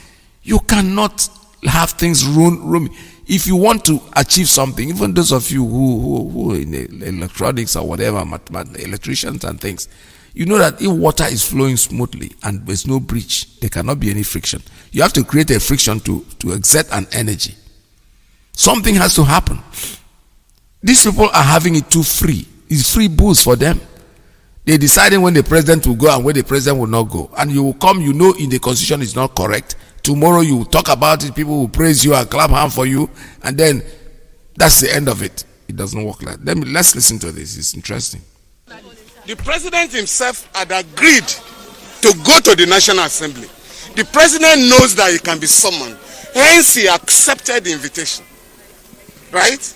You cannot have things ruin. If you want to achieve something, even those of you who in electronics or whatever, electricians and things, you know that if water is flowing smoothly and there's no breach, there cannot be any friction. You have to create a friction to exert an energy. Something has to happen. These people are having it too free. It's free booze for them. They're deciding when the president will go and when the president will not go. And you will come, you know, in the constitution is not correct. Tomorrow you will talk about it, people will praise you and clap hands for you, and then that's the end of it. It doesn't work like that. Let's listen to this. It's interesting. The president himself had agreed to go to the National Assembly. The president knows that he can be summoned. Hence, he accepted the invitation. Right?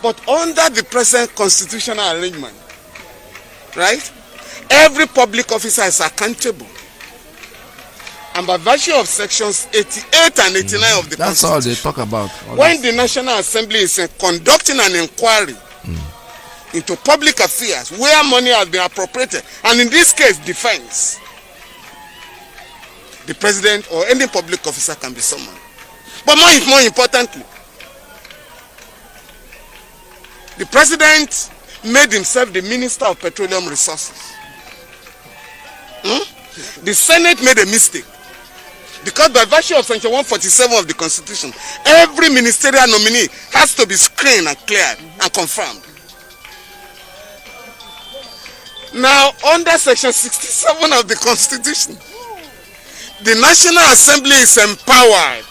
But under the present constitutional arrangement, right, every public officer is accountable. And by virtue of sections 88 and 89 of the Constitution, that's all they talk about. When the National Assembly is conducting an inquiry into public affairs where money has been appropriated, and in this case, defense, the president or any public officer can be summoned. But more importantly, the president made himself the Minister of Petroleum Resources. The Senate made a mistake. Because by virtue of Section 147 of the Constitution, every ministerial nominee has to be screened and cleared and confirmed. Now, under Section 67 of the Constitution, the National Assembly is empowered,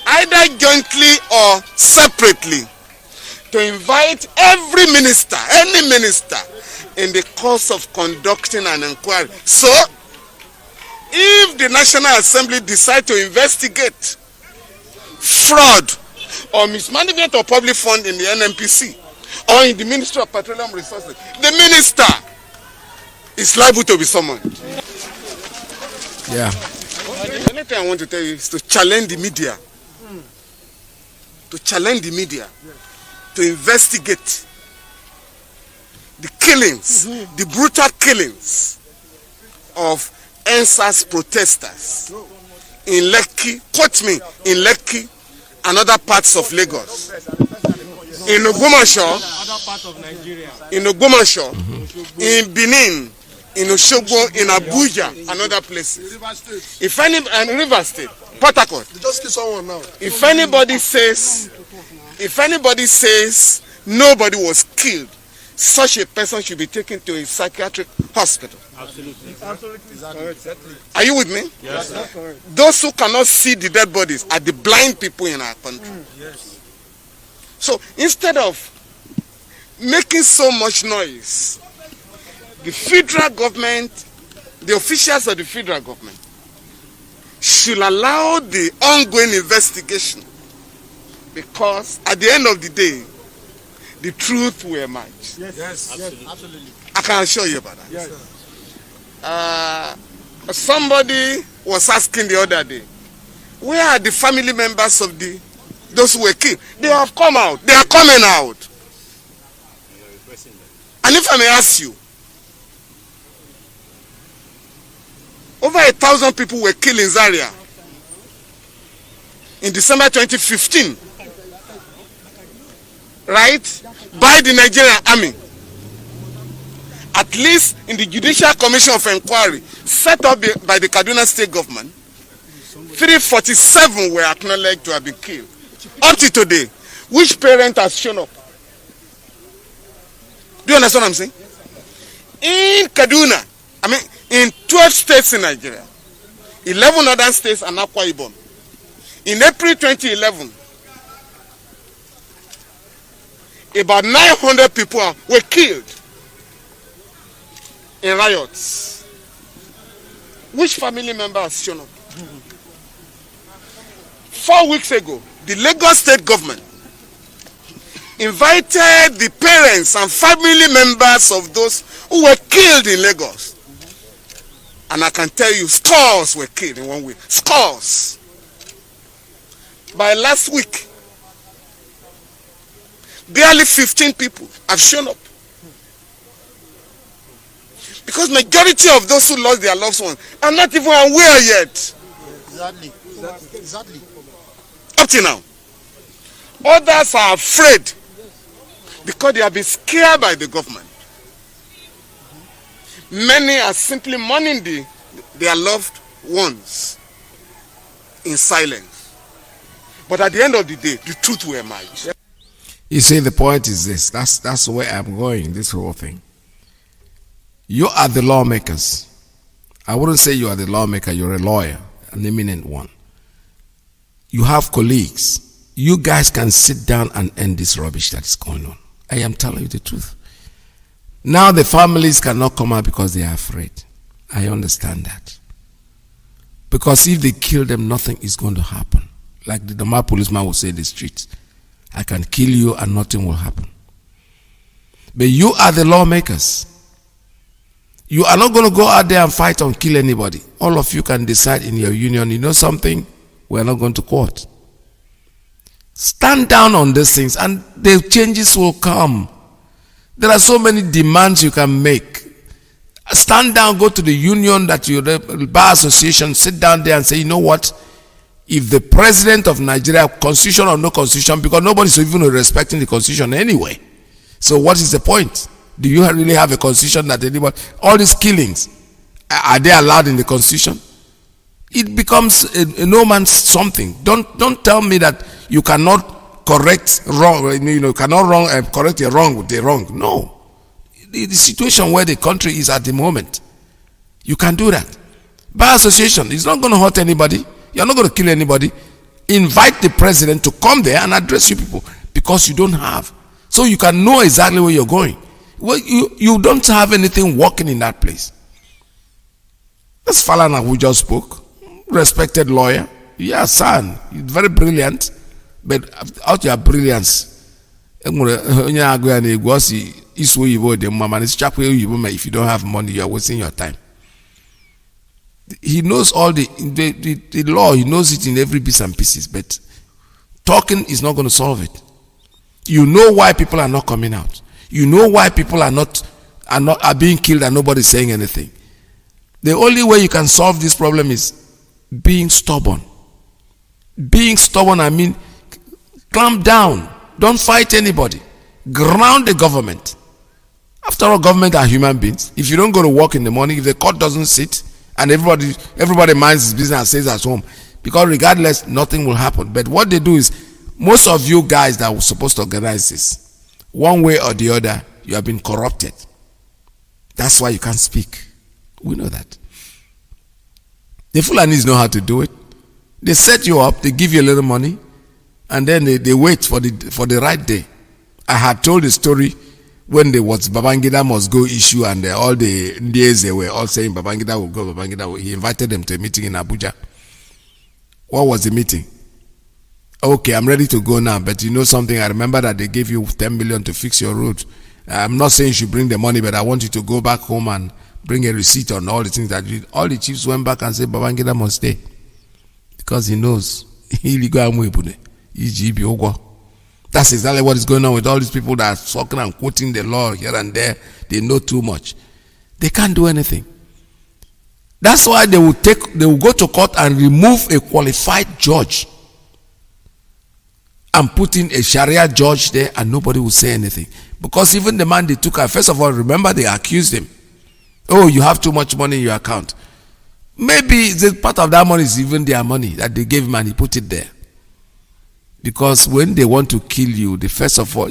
either jointly or separately, to invite every minister, any minister, in the course of conducting an inquiry. So, if the National Assembly decide to investigate fraud or mismanagement of public fund in the NNPC or in the Ministry of Petroleum Resources, the minister is liable to be summoned. Yeah. The only thing I want to tell you is to challenge the media. To challenge the media. To investigate the killings, the brutal killings of NSAS protesters in Lekki, quote me, in Lekki and other parts of Lagos, in Ogbomoso, in Benin, in Osogbo, in Abuja and other places. If any, and River State, Port Harcourt. Just kill someone now. If anybody says nobody was killed, such a person should be taken to a psychiatric hospital. Absolutely. Are you with me? Yes. Those who cannot see the dead bodies are the blind people in our country. Yes. So instead of making so much noise, the federal government, the officials of the federal government, should allow the ongoing investigation, because at the end of the day, the truth will emerge. Yes, absolutely. I can assure you about that. Yes. Somebody was asking the other day, where are the family members of those who were killed? They have come out. They are coming out. And if I may ask you, over 1,000 people were killed in Zaria in December 2015. Right? By the Nigerian army. At least in the Judicial Commission of Inquiry set up by the Kaduna State government, 347 were acknowledged to have been killed. Up to today, which parent has shown up? Do you understand what I'm saying? In Kaduna, in 12 states in Nigeria, 11 other states and Akwa Ibom. In April 2011, about 900 people were killed in riots. Which family member has shown up? 4 weeks ago, the Lagos State government invited the parents and family members of those who were killed in Lagos. And I can tell you, scores were killed in 1 week. Scores. By last week, barely 15 people have shown up. Because majority of those who lost their loved ones are not even aware yet. Exactly. Up to now. Others are afraid because they have been scared by the government. Many are simply mourning their loved ones in silence. But at the end of the day, the truth will emerge. You see, the point is this. That's where I'm going, this whole thing. You are the lawmakers. I wouldn't say you are the lawmaker. You're a lawyer, an eminent one. You have colleagues. You guys can sit down and end this rubbish that is going on. I am telling you the truth. Now the families cannot come out because they are afraid. I understand that. Because if they kill them, nothing is going to happen. Like the normal policeman will say in the streets. I can kill you and nothing will happen. But you are the lawmakers. You are not going to go out there and fight or kill anybody. All of you can decide in your union, you know something? We're not going to court. Stand down on these things and the changes will come. There are so many demands you can make. Stand down, go to the union, that you bar association, sit down there and say, you know what? if the president of Nigeria, constitution or no constitution, because nobody's even respecting the constitution anyway. So what is the point? Do you really have a constitution that anybody, all these killings, are they allowed in the constitution? It becomes a no man's something. Don't tell me that you cannot correct wrong, correct a wrong with a wrong. No. The situation where the country is at the moment, you can do that. By association, it's not going to hurt anybody. You're not going to kill anybody. Invite the president to come there and address you people, because you don't have. So you can know exactly where you're going. Well, you don't have anything working in that place. This Falana who just spoke, respected lawyer, yeah, son, he's very brilliant, but out your brilliance, if you don't have money, you're wasting your time. He knows all the law, he knows it in every bits and pieces, but talking is not going to solve it. You know why people are not coming out. You know why people are being killed and nobody's saying anything. The only way you can solve this problem is being stubborn. Being stubborn, I mean, clamp down. Don't fight anybody. Ground the government. After all, government are human beings. If you don't go to work in the morning, if the court doesn't sit, and everybody minds his business and stays at home, because regardless, nothing will happen. But what they do is, most of you guys that were supposed to organize this, one way or the other, you have been corrupted. That's why you can't speak. We know that. The Fulanis know how to do it. They set you up, they give you a little money, and then they wait for the right day. I had told the story when there was Babangida must go issue, and all the days they were all saying Babangida will go, Babangida will. He invited them to a meeting in Abuja. What was the meeting? Okay, I'm ready to go now, but you know something, I remember that they gave you 10 million to fix your road. I'm not saying you should bring the money, but I want you to go back home and bring a receipt on all the things that you did. All the chiefs went back and said Babangida must stay, because he knows. That's exactly what is going on with all these people that are talking and quoting the law here and there. They know too much. They can't do anything. That's why they will go to court and remove a qualified judge and put in a Sharia judge there, and nobody will say anything. Because even the man they took, first of all, remember they accused him. Oh, you have too much money in your account. Maybe the part of that money is even their money that they gave him and he put it there. Because when they want to kill you, the first of all,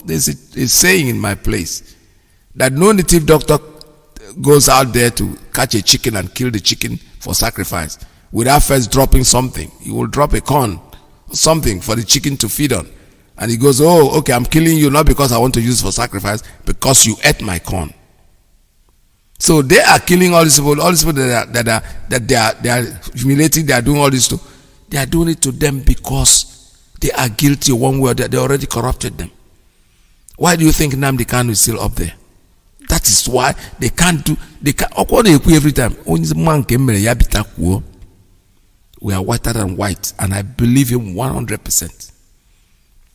there's a saying in my place that no native doctor goes out there to catch a chicken and kill the chicken for sacrifice without first dropping something. He will drop a corn, something for the chicken to feed on. And he goes, oh, okay, I'm killing you not because I want to use for sacrifice, because you ate my corn. So they are killing all these people that they are humiliating, they are doing all this to. They are doing it to them because they are guilty one way or the other. They already corrupted them. Why do you think Nnamdi Kanu is still up there? That is why they can't do. Every time. We are whiter than white, and I believe him 100%.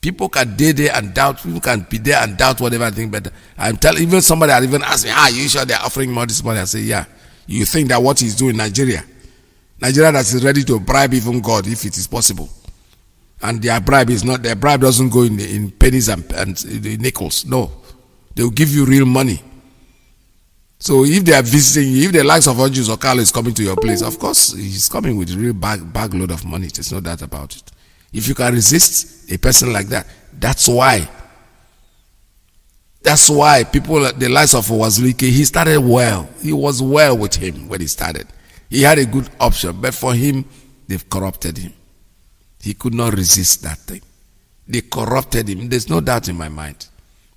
People can be there and doubt. People can be there and doubt whatever thing. But I'm telling, even somebody had even asked me, you sure they're offering more this money? I say, yeah. You think that what he's doing in Nigeria that is ready to bribe even God if it is possible. And their bribe doesn't go in pennies and nickels. No. They'll give you real money. So if they are visiting you, if the likes of Ojus or Carlo is coming to your place, of course he's coming with a real bag load of money. There's no doubt about it. If you can resist a person like that, that's why people, the likes of Iyke, he started well. He was well with him when he started. He had a good option, but for him, they've corrupted him. He could not resist that thing. They corrupted him. There's no doubt in my mind.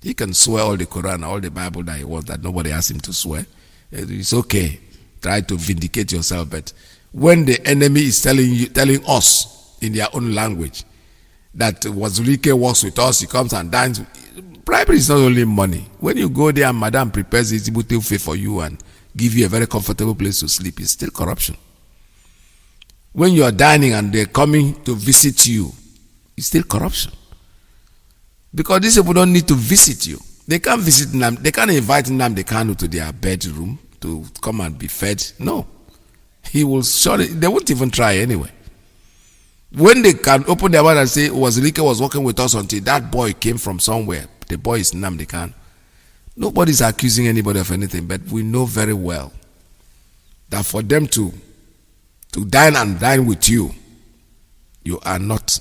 He can swear all the Quran, all the Bible that he wants, that nobody asked him to swear. It's okay. Try to vindicate yourself. But when the enemy is telling us in their own language that Iyke works with us, he comes and dines. Bribery is not only money. When you go there and Madam prepares Izibutil food for you and give you a very comfortable place to sleep, it's still corruption. When you are dining and they're coming to visit you, it's still corruption. Because these people don't need to visit you. They can't visit them. They can't invite Nnamdi Kanu to their bedroom to come and be fed. No. He will surely, they won't even try anyway. When they can open their mouth and say, Iyke was working with us until that boy came from somewhere. The boy is Nnamdi Kanu. Nobody's accusing anybody of anything, but we know very well that for them to dine with you, you are not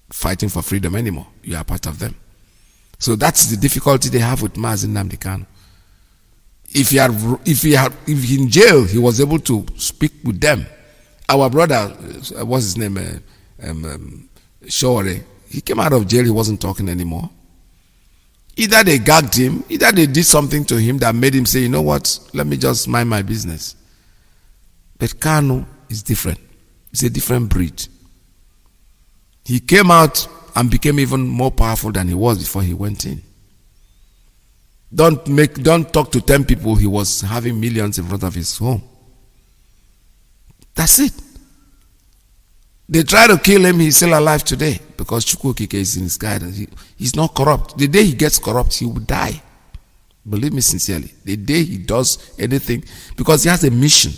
fighting for freedom anymore. You are part of them. So that's the difficulty they have with Mazi Nnamdi Kanu. If in jail he was able to speak with them. Our brother, what's his name, Shore, he came out of jail. He wasn't talking anymore. Either they gagged him, either they did something to him that made him say, you know what, let me just mind my business. But Kanu is different. It's a different breed. He came out and became even more powerful than he was before he went in. Don't talk to 10 people he was having millions in front of his home. That's it. They try to kill him, he's still alive today because Iyke is in his guidance. He's not corrupt. The day he gets corrupt, he will die. Believe me sincerely. The day he does anything, because he has a mission.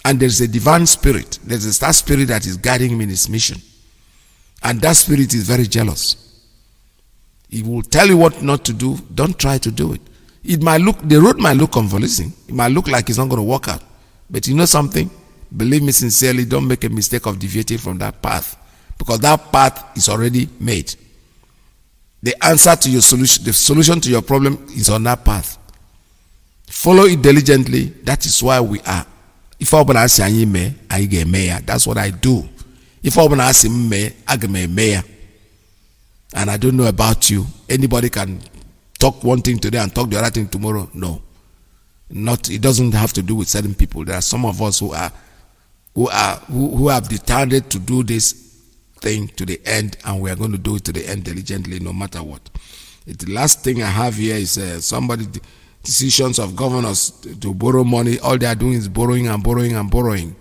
And there's a divine spirit. There's that spirit that is guiding him in his mission. And that spirit is very jealous. He will tell you what not to do. Don't try to do it. The road might look convincing. It might look like it's not going to work out. But you know something? Believe me sincerely, don't make a mistake of deviating from that path. Because that path is already made. The answer to your solution, the solution to your problem is on that path. Follow it diligently. That is why we are. If I want to me, I get mayor. That's what I do. If I want to ask me, I get mayor. And I don't know about you. Anybody can talk one thing today and talk the other thing tomorrow. No. It doesn't have to do with certain people. There are some of us who have determined to do this thing to the end, and we are going to do it to the end diligently no matter what. The last thing I have here is decisions of governors to borrow money. All they are doing is borrowing and borrowing and borrowing.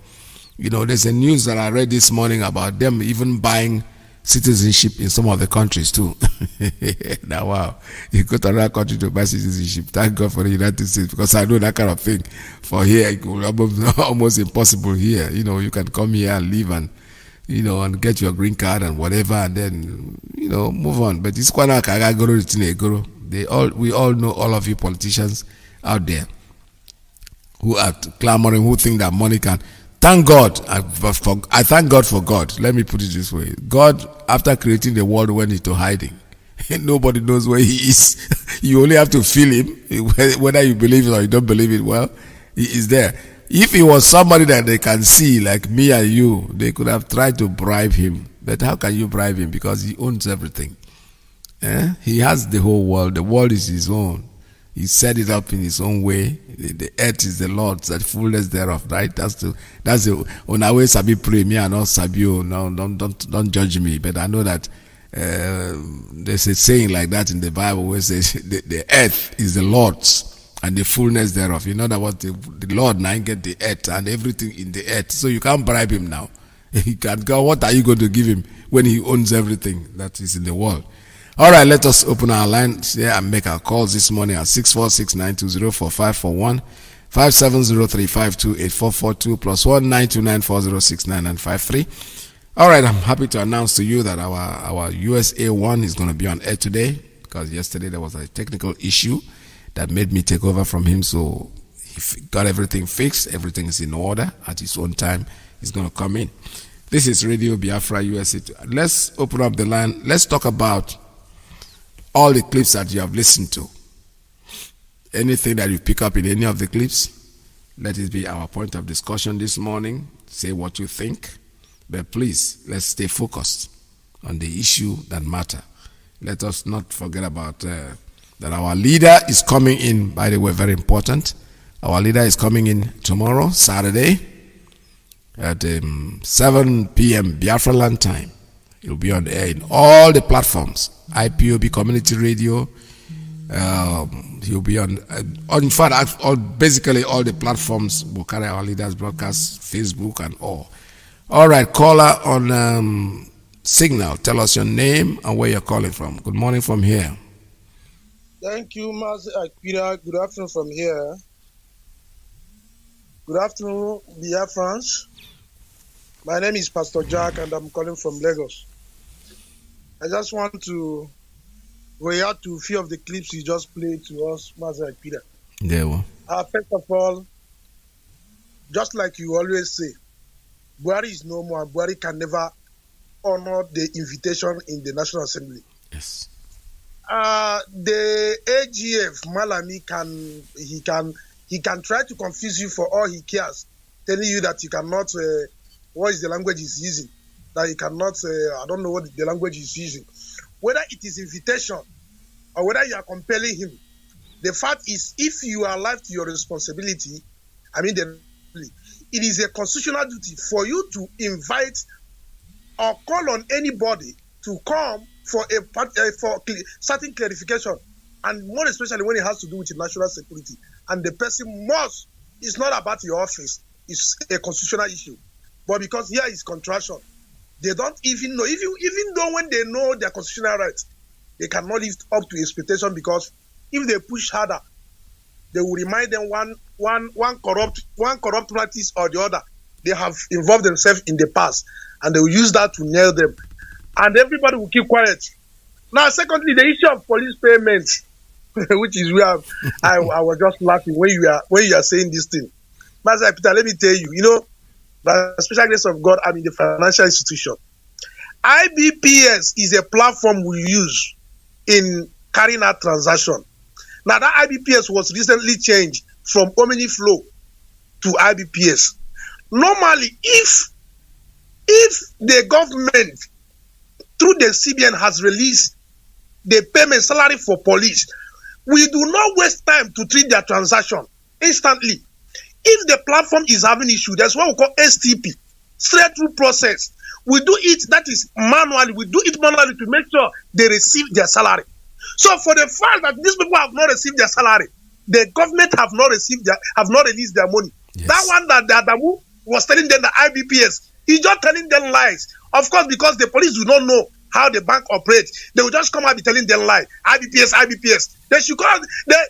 You know, there's a news that I read this morning about them even buying citizenship in some of the countries too. Now, wow, you go to another country to buy citizenship. Thank God for the United States, because I know that kind of thing. For here, it will almost impossible here. You know, you can come here and live and, you know, and get your green card and whatever, and then, you know, move on. But it's quite like we all know all of you politicians out there who are clamoring, who think that money can. Thank God. I thank God for God. Let me put it this way. God, after creating the world, went into hiding. Nobody knows where he is. You only have to feel him. Whether you believe it or you don't believe it, well, he is there. If he was somebody that they can see, like me and you, they could have tried to bribe him. But how can you bribe him? Because he owns everything. He has the whole world. The world is his own. He set it up in his own way. The earth is the Lord's, the fullness thereof, right? That's the on our way sabi pray me and not sabi. No, don't judge me. But I know that there's a saying like that in the Bible where it says the earth is the Lord's and the fullness thereof. You know that what the Lord now get the earth and everything in the earth. So you can't bribe him now. He can't go. What are you going to give him when he owns everything that is in the world? All right, let us open our line here and make our calls this morning at 646-920-4541, 5703-528-442, plus 1-929-4069-953. All right, I'm happy to announce to you that our USA 1 is going to be on air today, because yesterday there was a technical issue that made me take over from him, so he got everything fixed. Everything is in order. At his own time, he's going to come in. This is Radio Biafra USA 2. Let's open up the line. Let's talk about all the clips that you have listened to. Anything that you pick up in any of the clips, let it be our point of discussion this morning. Say what you think. But please, let's stay focused on the issue that matter. Let us not forget about that our leader is coming in, by the way, very important. Our leader is coming in tomorrow, Saturday, at 7 p.m. Biafra land time. He'll be on the air in all the platforms. Ipob Community Radio. He'll be on in fact, basically all the platforms will carry our leaders broadcast, Facebook and all. All right, caller on Signal. Tell us your name and where you're calling from. Good morning from here. Thank you, Mazi. Good afternoon from here. Good afternoon, Biafrans. My name is Pastor Jack, and I'm calling from Lagos. I just want to react to a few of the clips you just played to us, Mazi Peter. There we First of all, just like you always say, Buhari is no more. Buhari can never honor the invitation in the National Assembly. Yes. The AGF Malami can try to confuse you for all he cares, telling you that you cannot. What is the language he's using? That he cannot. I don't know what the language he's using. Whether it is invitation or whether you are compelling him, the fact is, if you are alive to your responsibility, it is a constitutional duty for you to invite or call on anybody to come for certain clarification, and more especially when it has to do with national security. And the person must, it's not about your office, it's a constitutional issue. But because here is contraction, they don't even know, even though when they know their constitutional rights, they cannot live up to expectation, because if they push harder, they will remind them one corrupt practice or the other. They have involved themselves in the past, and they will use that to nail them. And everybody will keep quiet. Now, secondly, the issue of police payments, which is where I was just laughing when you are saying this thing. Mazi Peter, let me tell you, by the special grace of God, I'm in the financial institution. IBPS is a platform we use in carrying out transaction. Now, that IBPS was recently changed from OmniFlow to IBPS. Normally, if the government through the CBN has released the payment salary for police, we do not waste time to treat their transaction instantly. If the platform is having issue, that's what we call STP, straight through process. We do it, that is manually, to make sure they receive their salary. So for the fact that these people have not received their salary, the government have not released their money. Yes. That one that Adamu was telling them the IBPS, he's just telling them lies. Of course, because the police do not know how the bank operates, they will just come out and be telling them lies. IBPS. They should call that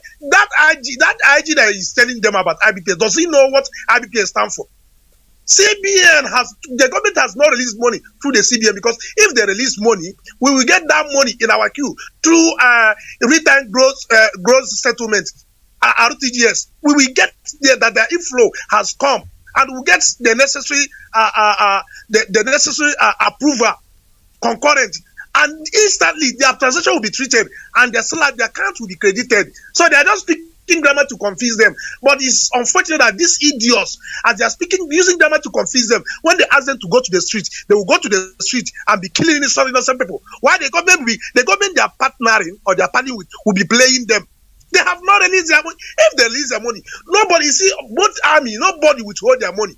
IG that is telling them about IBPS. Does he know what IBPS stands for? The government has not released money through the CBN, because if they release money, we will get that money in our queue through return gross settlement, RTGS. We will get that the inflow has come, and we'll get the necessary approval concurrent, and instantly their transaction will be treated, and their salary, their account will be credited. So they are just speaking grammar to confuse them. But it's unfortunate that these idiots, as they are using grammar to confuse them, when they ask them to go to the street, they will go to the street and be killing innocent people. Why the government they are partnering or they are partnering with will be playing them? They have not released their money. If they release their money, nobody, both army, nobody will hold their money.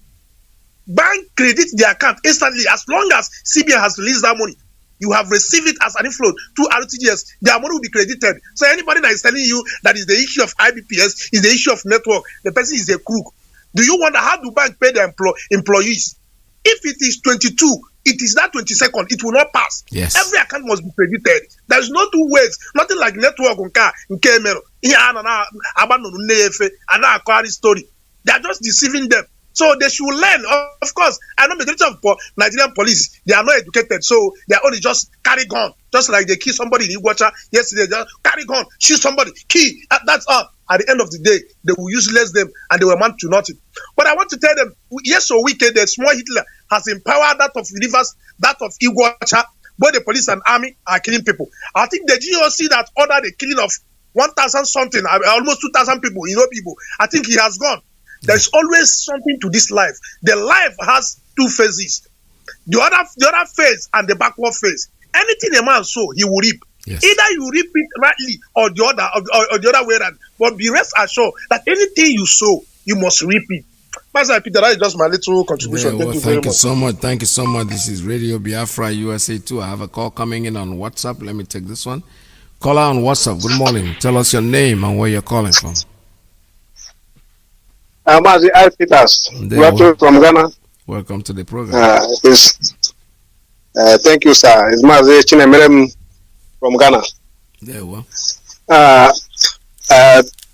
Bank credit their account instantly. As long as CBN has released that money, you have received it as an inflow through RTGS, their money will be credited. So anybody that is telling you that is the issue of IBPS, is the issue of network, the person is a crook. Do you wonder how do bank pay their employees? If it is 22, it is that 22nd, it will not pass. Yes. Every account must be credited. There is no two ways. Nothing like network on car in Kemero. Story. They are just deceiving them. So they should learn. Of course, I know the majority of Nigerian police, they are not educated, so they are only just carry gun. Just like they kill somebody in Iguacha yesterday, just carry gun, shoot somebody, kill. That's all. At the end of the day, they will useless them and they will amount to nothing. But I want to tell them, yes, so wicked, the small Hitler has empowered that of Rivers, that of Iguacha. Both the police and army are killing people. I think the GOC that ordered the killing of 1,000 something, almost 2,000 people, people, I think he has gone. There's always something to this life. The life has two phases. The other phase and the backward phase. Anything a man sow, he will reap. Yes. Either you reap it rightly or the other way around. But be rest assured that anything you sow, you must reap it. Mazi Peter, that is just my little contribution. Yeah, thank you so much. Thank you so much. This is Radio Biafra USA 2. I have a call coming in on WhatsApp. Let me take this one. Caller on WhatsApp. Good morning. Tell us your name and where you're calling from. Mazi Peters, from Ghana. Welcome to the program. Thank you, sir. It's Mazi Chinemerem from Ghana. There we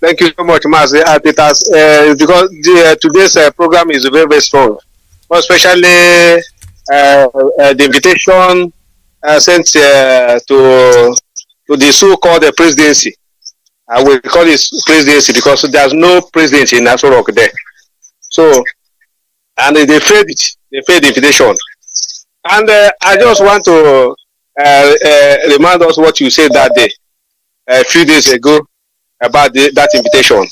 Thank you so much, Mazi Peters. Because today's program is very, very strong, especially the invitation sent to the so-called presidency. We call it presidency because there's no president in Aso Rock there. So, and they failed it. They failed the invitation. And I just want to remind us what you said that day, a few days ago, about that invitation.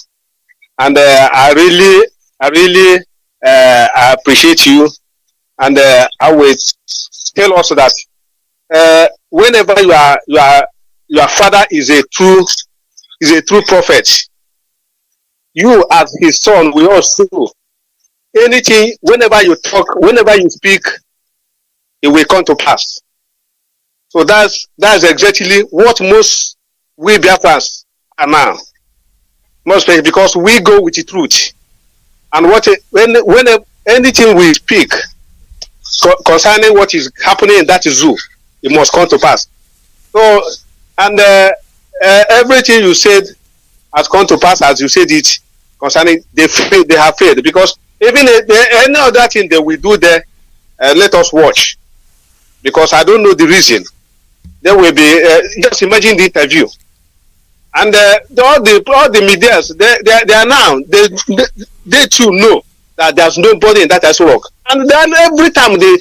And I really I appreciate you. And I will tell us that whenever your father is a true prophet, you as his son will also anything. Whenever you talk, whenever you speak, it will come to pass. So that's exactly what most we Biafrans are now. Most because we go with the truth, and when anything we speak concerning what is happening in that zoo, it must come to pass. So, and everything you said has come to pass as you said it concerning they have failed, because even any other thing they will do there, let us watch, because I don't know the reason. There will be just imagine the interview, and all the medias they are now they too know that there's nobody in that work, and then every time they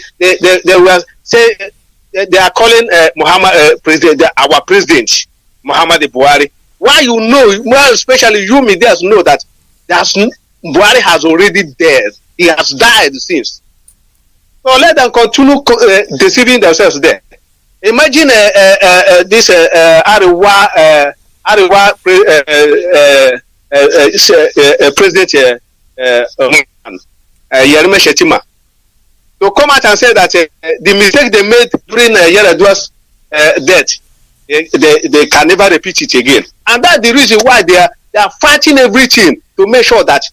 will say they are calling Muhammad president, our president Muhammad Buhari. Why you know? Well, especially you medias know that Buhari has already dead. He has died since. So let them continue deceiving themselves there. Imagine this Ariwa president Yerime Shetima to come out and say that the mistake they made during Yaradua's death, they can never repeat it again. And that's the reason why they are fighting everything to make sure that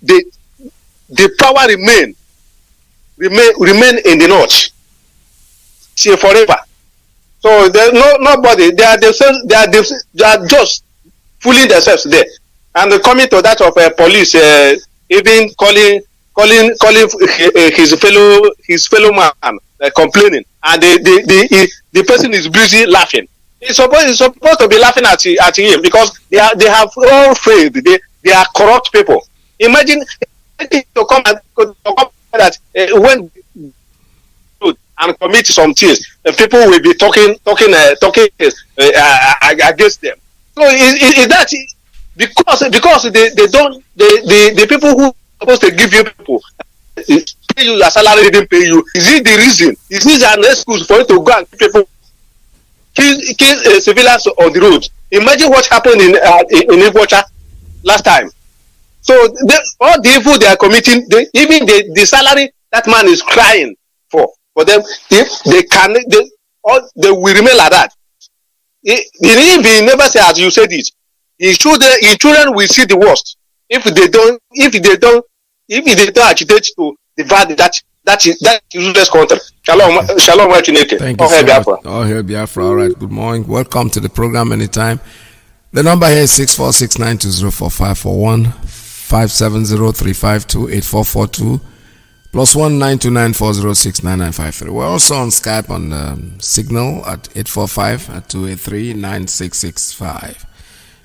the power remain in the north, see, forever. So there's nobody. They are just fooling themselves there, and coming to that of police, even calling his fellow man complaining, and the person is busy laughing. He's supposed to be laughing at him, because they have all failed. They are corrupt people. Imagine to come that when and commit some things, people will be talking against them. So is that because they don't the people who are supposed to give you people pay you your salary, didn't pay you? Is it the reason? Is this an excuse for you to go and people kill civilians on the road? Imagine what happened in Ipob last time. So all the evil they are committing, even the salary that man is crying for them, if they will remain like that. If he never say as you said it, his children will see the worst if they don't agitate to divide that useless country. Shalom, Iyke. Thank you so much. All hail Biafra. All right. Good morning. Welcome to the program anytime. The number here is 646-920-4541, 570-352-8442, plus 1-929-406-9953. We're also on Skype on Signal at 845-283-9665.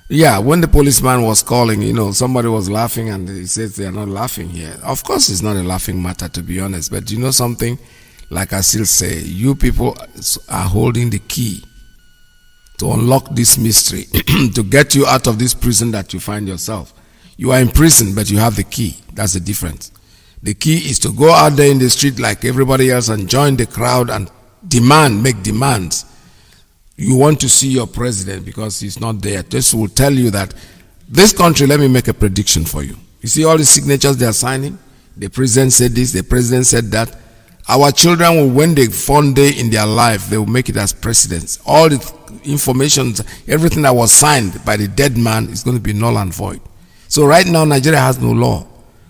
Yeah, when the policeman was calling, somebody was laughing and he says they are not laughing here. Of course, it's not a laughing matter, to be honest. But you know something? Like I still say, you people are holding the key to unlock this mystery, to get you out of this prison that you find yourself. You are in prison, but you have the key. That's the difference. The key is to go out there in the street like everybody else and join the crowd and make demands. You want to see your president because he's not there. This will tell you that this country, let me make a prediction for you. You see all the signatures they are signing? The president said this, the president said that. Our children will, when they fund day in their life, they will make it as presidents. All the information, everything that was signed by the dead man is going to be null and void. So right now, Nigeria has no law.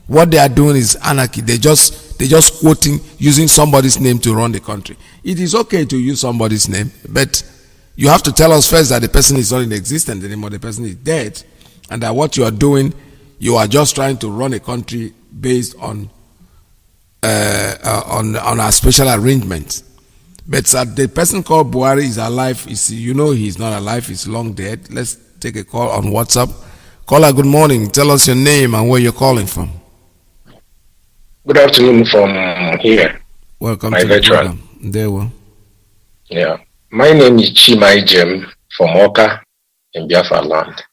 What they are doing is anarchy. They just quoting, using somebody's name to run the country. It is okay to use somebody's name, but you have to tell us first that the person is not in existence anymore, the person is dead, and that what you are doing, you are just trying to run a country based on on our special arrangement. But the person called Buhari is alive. He's not alive. He's long dead. Let's take a call on WhatsApp. Caller, good morning. Tell us your name and where you're calling from. Good afternoon from here. Welcome my to veteran. the program. There we. Yeah. My name is Chimai Jem from Oka in Biafra land.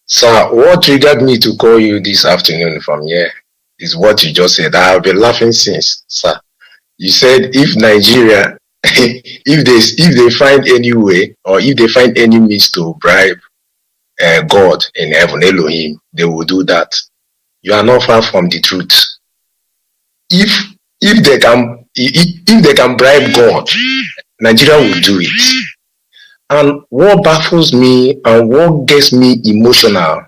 Sir, what triggered me to call you this afternoon from here is what you just said. I have been laughing since, sir. You said if Nigeria, if they find any way or if they find any means to bribe God in heaven, Elohim, they will do that. You are not far from the truth. If they can bribe God, Nigeria will do it. And what baffles me and what gets me emotional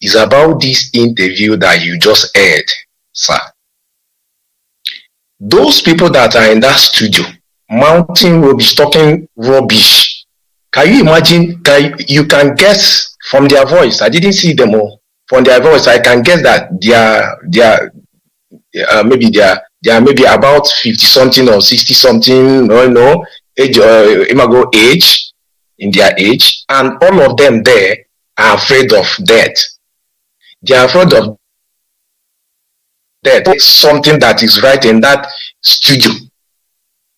is about this interview that you just heard, sir. Those people that are in that studio, mounting rubbish, talking rubbish, can you imagine? You can guess from their voice. I didn't see them all. From their voice, I can guess that they are maybe about 50 something or 60 something. Age in their age, and all of them there are afraid of death. They are afraid of death. Something that is right in that studio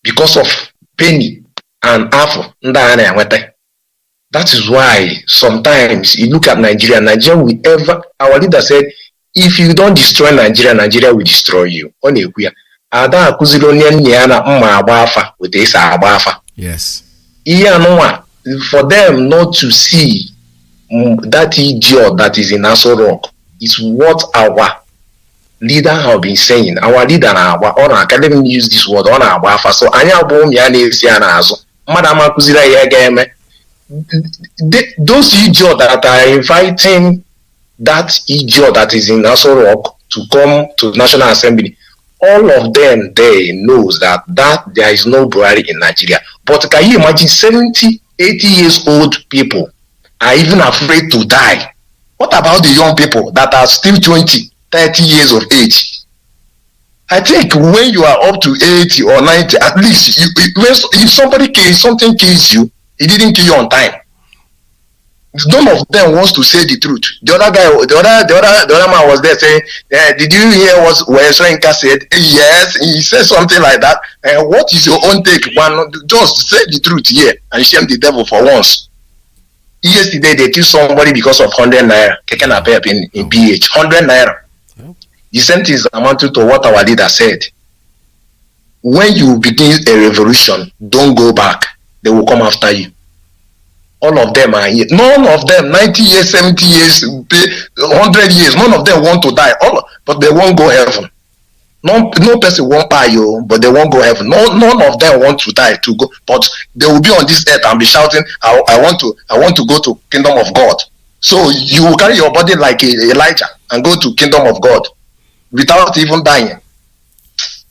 because of penny and apple. That is why sometimes you look at Nigeria will ever. Our leader said, if you don't destroy Nigeria, Nigeria will destroy you. Yes. For them not to see that idiot that is in Aso Rock is what our leader have been saying. Our leader can let me use this word on our so those idiots that are inviting that idiot that is in Aso Rock to come to National Assembly, all of them they knows that there is no Buhari in Nigeria. But can you imagine 70, 80 years old people are even afraid to die? What about the young people that are still 20, 30 years of age? I think when you are up to 80 or 90, at least if something kills you, it didn't kill you on time. None of them wants to say the truth. The other man was there saying, did you hear what Soyinka said? Yes, he said something like that. What is your own take? Just say the truth here and shame the devil for once. Yesterday they killed somebody because of 100 naira. In PH, 100 naira. The same thing is amounted to what our leader said. When you begin a revolution, don't go back. They will come after you. All of them are here. None of them, 90 years, 70 years, 100 years, none of them want to die. But they won't go heaven. No person won't buy you, but they won't go heaven. None of them want to die to go, but they will be on this earth and be shouting, I want to go to kingdom of God. So you will carry your body like Elijah and go to kingdom of God without even dying.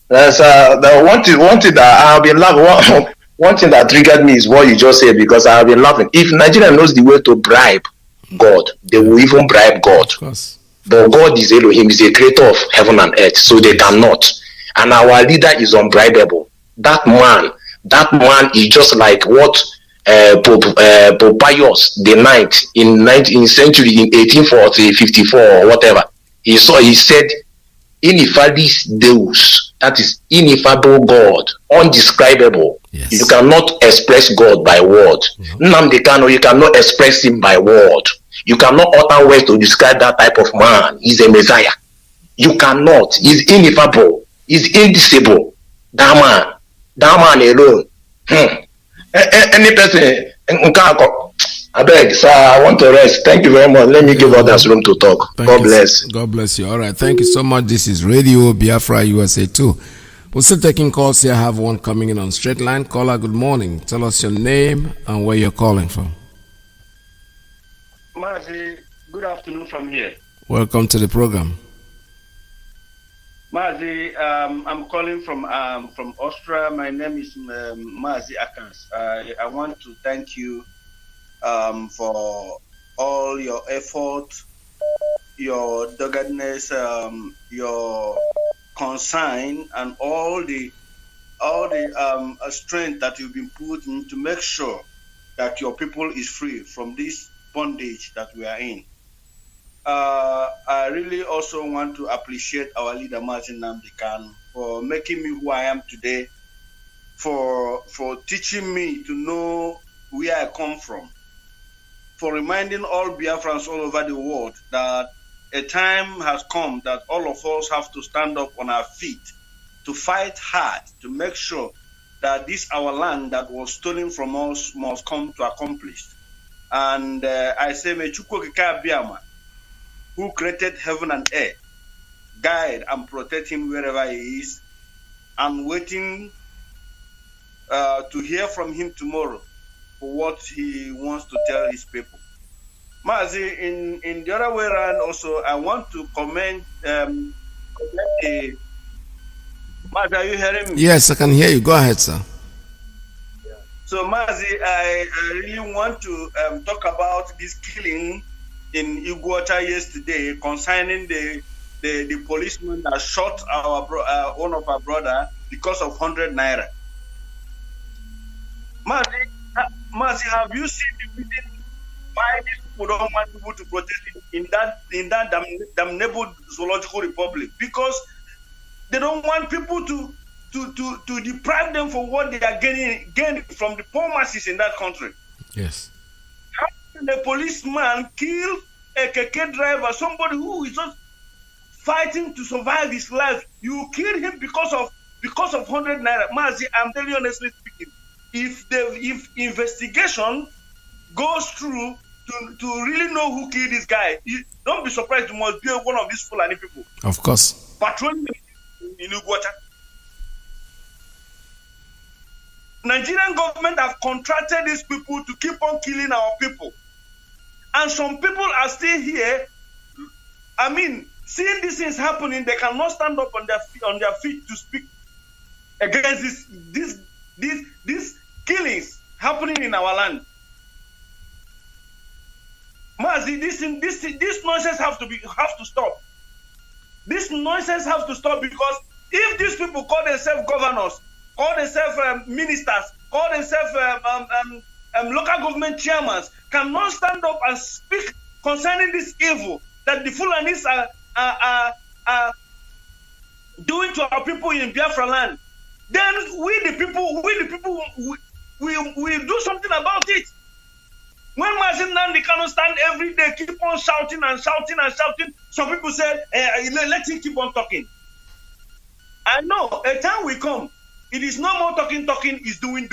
That's the one thing that I've been laughing. One thing that triggered me is what you just said, because I have been laughing. If Nigeria knows the way to bribe God, they will even bribe God. But God is Elohim, is a creator of heaven and earth, so they cannot. And our leader is unbribable. That man is just like what Pope Pius the Ninth in 19th century, in 1840, 54 or whatever. He said, Ineffablis Deus, that is ineffable God, undescribable. Yes. You cannot express God by word. Nnamdi Kanu, you cannot express him by word. You cannot utter words to describe that type of man. He's a Messiah. You cannot. He's ineffable. He's indicible. That man alone. Any person, I beg, sir, I want to rest. Thank you very much. Let me give others room to talk. God bless. God bless you. All right. Thank you so much. This is Radio Biafra USA 2. We're still taking calls here. I have one coming in on straight line. Caller, good morning. Tell us your name and where you're calling from. Mazi, good afternoon from here. Welcome to the program. Mazi, I'm calling from Austria. My name is Mazi Akans. I want to thank you for all your effort your doggedness, your concern, and all the strength that you've been putting to make sure that your people is free from this bondage that we are in. I really also want to appreciate our leader, Mazi Nnamdi Kanu, for making me who I am today, for teaching me to know where I come from, for reminding all Biafrans all over the world that a time has come that all of us have to stand up on our feet to fight hard to make sure that this our land that was stolen from us must come to accomplish. And I say, may Chukwu Okike Abiama, who created heaven and earth, guide and protect him wherever he is. I'm waiting to hear from him tomorrow for what he wants to tell his people. Mazi, in the other way around also, I want to comment. Mazi, are you hearing me? Yes, I can hear you. Go ahead, sir. So, Mazi, I really want to talk about this killing in Iguata yesterday concerning the policeman that shot one of our brother because of 100 naira. Mazi, have you seen the reason why these people don't want people to protest in that damnable zoological republic? Because they don't want people to deprive them for what they are gaining from the poor masses in that country. Yes. How can a policeman kill a keke driver, somebody who is just fighting to survive his life? You kill him because of 100 naira. Mazi, I'm telling you honestly speaking, if investigation goes through to really know who killed this guy, don't be surprised. You must be one of these Fulani people. Of course. Patrolling in Iguata. Nigerian government have contracted these people to keep on killing our people. And some people are still here. I mean, seeing these things happening, they cannot stand up on their feet to speak against these killings happening in our land. Mazi, this nonsense have to stop. This nonsense has to stop, because if these people call themselves governors, call themselves ministers, call themselves local government chairmen, cannot stand up and speak concerning this evil that the Fulanis are doing to our people in Biafra land, then we the people do something about it. When Mazi Nnamdi Kanu stand every day, keep on shouting and shouting and shouting, some people say, let him keep on talking. I know a time will come, it is no more talking, is doing.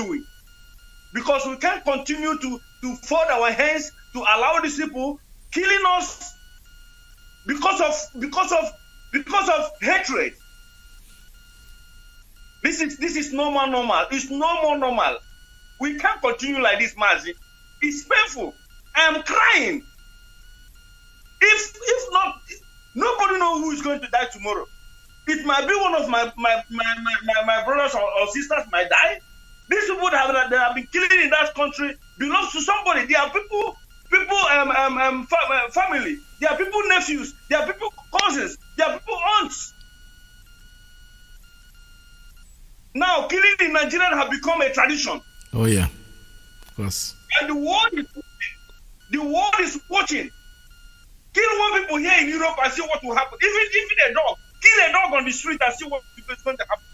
Because we can't continue to fold our hands to allow these people killing us because of hatred. This is no more normal. It's no more normal. We can't continue like this, Mazi. It's painful. I am crying. If not, nobody knows who is going to die tomorrow. It might be one of my brothers or sisters might die. These people that have been killing in that country belongs to somebody. They are people family. They are people nephews. They are people cousins. They are people aunts. Now, killing in Nigeria has become a tradition. Oh yeah, of course. And the world is watching. Kill one people here in Europe and see what will happen. Even a dog. Kill a dog on the street and see what is going to happen.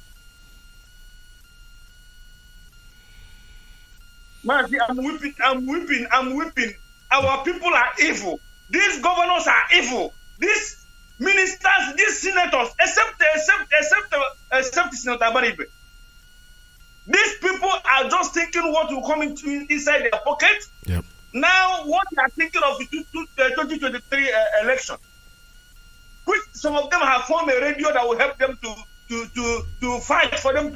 Mazi, I'm weeping. Our people are evil. These governors are evil. These ministers, these senators, except Senator Baribe. These people are just thinking what will come inside their pocket. Yep. Now, what they are thinking of is the 2023 election, which some of them have formed a radio that will help them to fight for them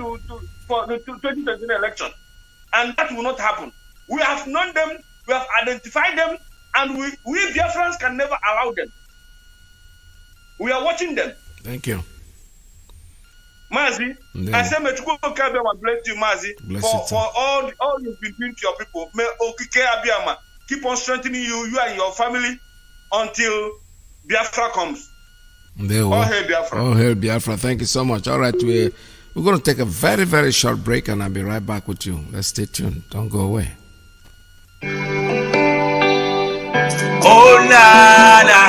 for the 2023 election, and that will not happen. We have known them, we have identified them, and we Biafrans can never allow them. We are watching them. Thank you. Mazi, I say, may Chukwu Okike Abiama bless you, Mazi, for all you've been doing to your people. May Okike Abiama keep on strengthening you and your family until Biafra comes. All hail Biafra. All hail Biafra. Thank you so much. All right, we're going to take a very, very short break, and I'll be right back with you. Let's stay tuned. Don't go away. Oh, Nana,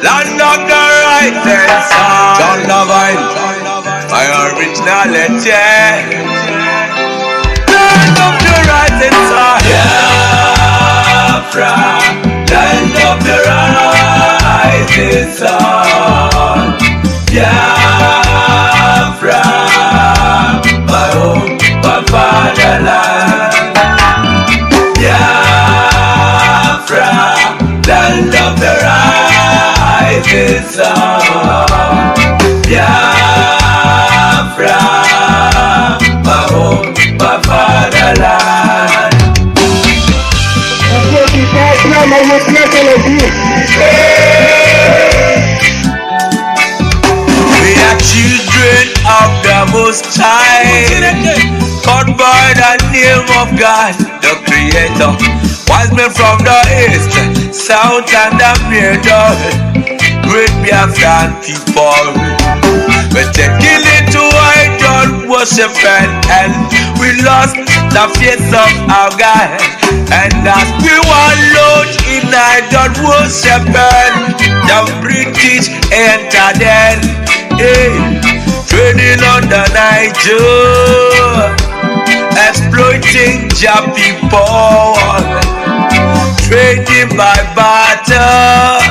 land of the rising sun, John Lavine, my originality. Land of the rising sun, Biafra, land of the rising sun, Biafra, my home, my fatherland. Land of the rising sun, Biafra, my home, my fatherland. We are children of the Most High, called by the name of God, the Creator. Wise men from the east, south and the middle, great Biafran people. We take killing to idol worship and we lost the face of our God. And as we wallowed in idol worship, the British entered in, trading on the Niger, exploiting their people. Trading by barter,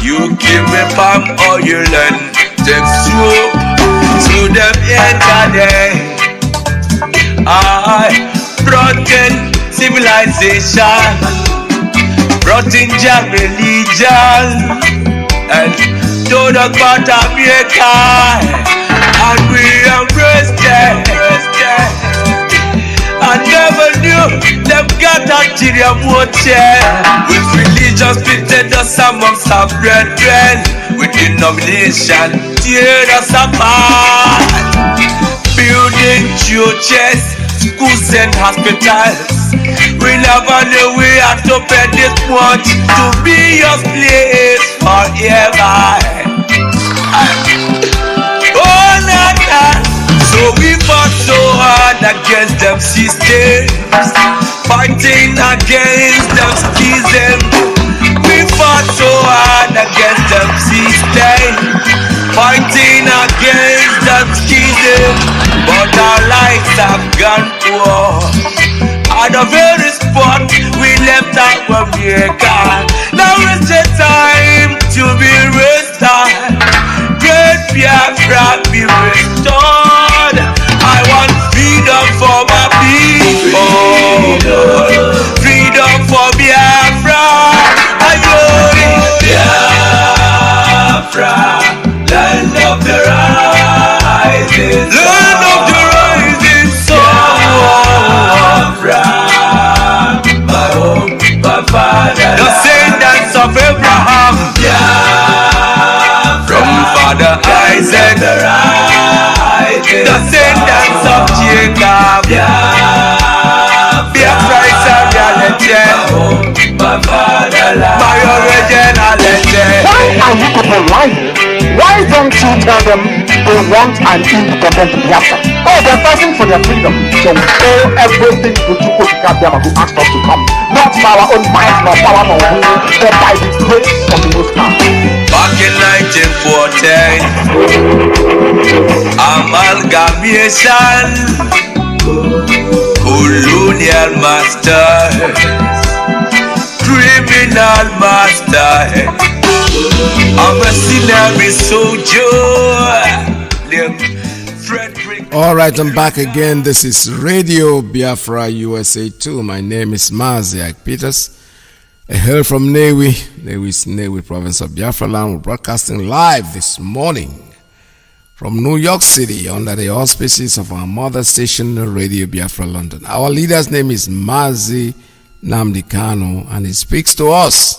you give me palm oil and take soup to them enter. I brought in civilization, brought in their religion, and told us about America, and we embraced them. I never knew them got ulterior motive. With religion splitted us amongst our brethren, with denomination tear us apart. Building churches, schools and hospitals. We never knew we had to pay this much to be your place forever. Oh, Nana. So we fought so hard against them systems, fighting against them schisms. We fought so hard against them systems, fighting against them schisms. But our lives have gone poor. At the very spot we left our America. Now is the time to be restored. Great Biafra be restored. I want freedom for my people. Freedom for Biafra. Biafra, land of the rising sun. Land of the rising sun. Biafra, my home, my father. The descendants of Abraham. Biafra, from Father Isaac. The descendants of Jacob. Biafra is a reality. My fatherland, my originality. Why are you people lying? Why don't you tell them they want an independent Biafra? Oh, they're fighting for their freedom. So we owe everything to Chukwuka Biama who asked us to come. Not by our own might, nor power, nor will, but by the grace of the Most High. Back in 1914, amalgamation, colonial master, criminal master, I'm a mercenary soldier. All right, I'm back again. This is Radio Biafra USA 2. My name is Mazi Peters. I hail from Newi. Newi is Newi province of Biafra land. We're broadcasting live this morning from New York City under the auspices of our mother station, Radio Biafra London. Our leader's name is Mazi Nnamdi Kanu, and he speaks to us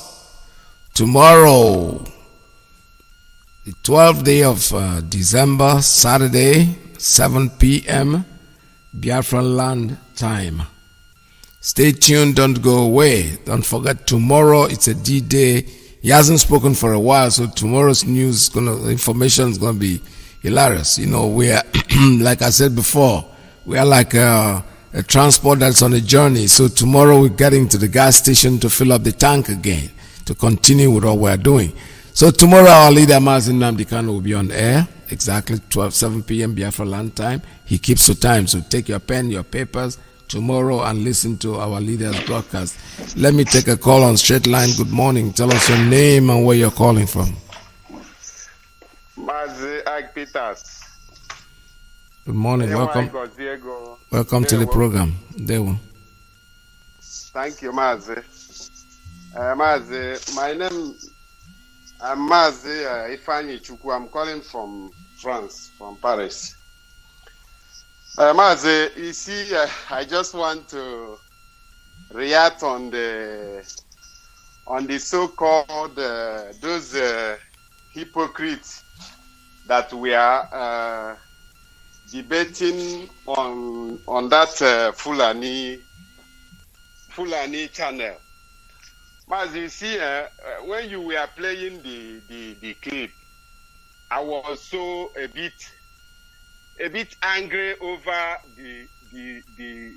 tomorrow, the 12th day of December, Saturday, 7 p.m. Biafra land time. Stay tuned, don't go away. Don't forget, tomorrow it's a D-Day He hasn't spoken for a while, so tomorrow's information is gonna be hilarious. You know, we are like I said before, we are like a transport that's on a journey. So tomorrow we're getting to the gas station to fill up the tank again, to continue with what we're doing. So tomorrow our leader Mazi Nnamdi Kanu will be on air exactly 7 p.m. Biafra land time. He keeps the time, so take your pen, your papers tomorrow and listen to our leader's broadcast. Let me take a call on straight line. Good morning. Tell us your name and where you're calling from. Mazi Iyke Peters. Good morning. Welcome. Welcome to the program. Thank you, Mazi. Mazi, my name is Mazi Ifeanyi Chukwu. I'm calling from France, from Paris. Mazi, you see, I just want to react on the so-called those hypocrites that we are debating on that Fulani channel. Mazi, you see, when you were playing the clip, I was so a bit angry over the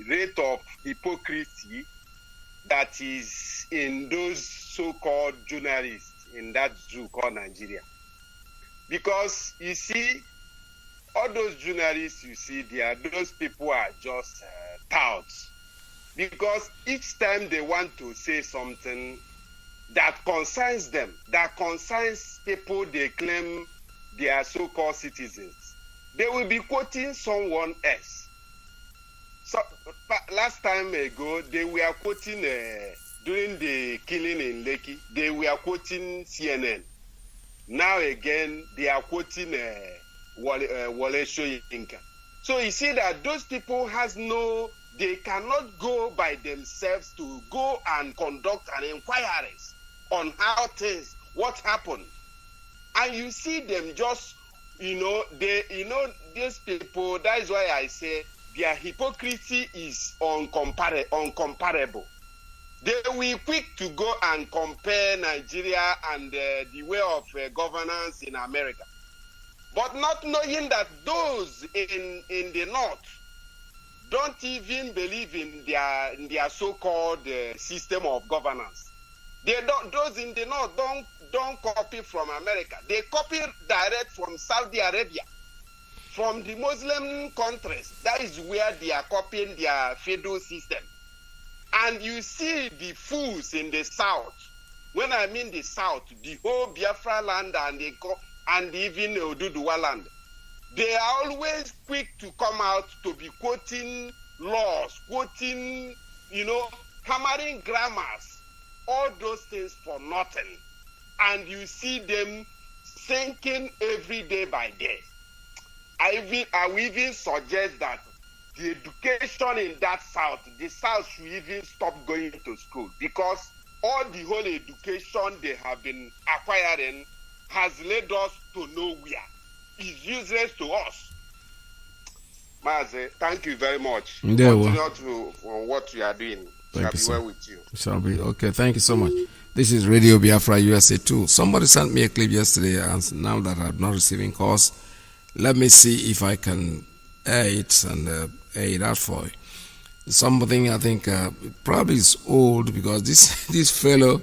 rate of hypocrisy that is in those so-called journalists in that zoo called Nigeria. Because you see, all those journalists you see there, those people are just touts. Because each time they want to say something that concerns them, that concerns people they claim they are so-called citizens, they will be quoting someone else. So last time ago, they were quoting during the killing in Lekki, they were quoting CNN. Now again, they are quoting Wole Soyinka. So you see that those people they cannot go by themselves to go and conduct an inquiries on how things, what happened. And you see them just, these people, that is why I say their hypocrisy is uncomparable. They will quick to go and compare Nigeria and the way of governance in America. But not knowing that those in the North don't even believe in their so-called system of governance. Those in the North don't copy from America. They copy direct from Saudi Arabia, from the Muslim countries. That is where they are copying their federal system. And you see the fools in the South. When I mean the South, the whole Biafra land and even Oduduwa land, they are always quick to come out to be quoting laws, quoting, hammering grammars, all those things for nothing. And you see them sinking every day by day. I will even suggest that the education in that South, the South should even stop going to school, because all the whole education they have been acquiring has led us to nowhere. It's useless to us. Mazi, thank you very much. Continue on what you are doing. Shall be well with you. Shall be. Okay, thank you so much. This is Radio Biafra USA 2. Somebody sent me a clip yesterday, and now that I'm not receiving calls, let me see if I can air it and air it out for you. Something I think probably is old, because this fellow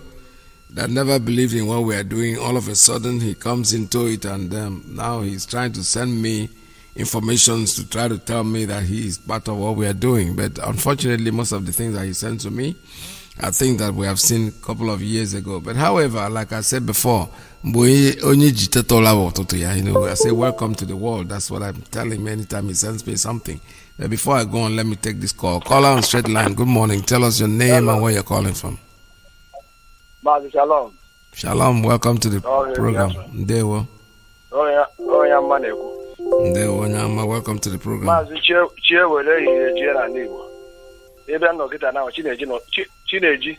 that never believed in what we are doing, all of a sudden he comes into it, and now he's trying to send me information to try to tell me that he is part of what we are doing. But unfortunately, most of the things that he sent to me, I think that we have seen a couple of years ago. But however, like I said before, I say welcome to the world. That's what I'm telling him anytime he sends me something. But before I go on, let me take this call. Caller on straight line. Good morning. Tell us your name and where you're calling from. Mazi, shalom. Shalom. Welcome to the program. Ndewo. Ndewo, welcome to the program. Mazi, Chineji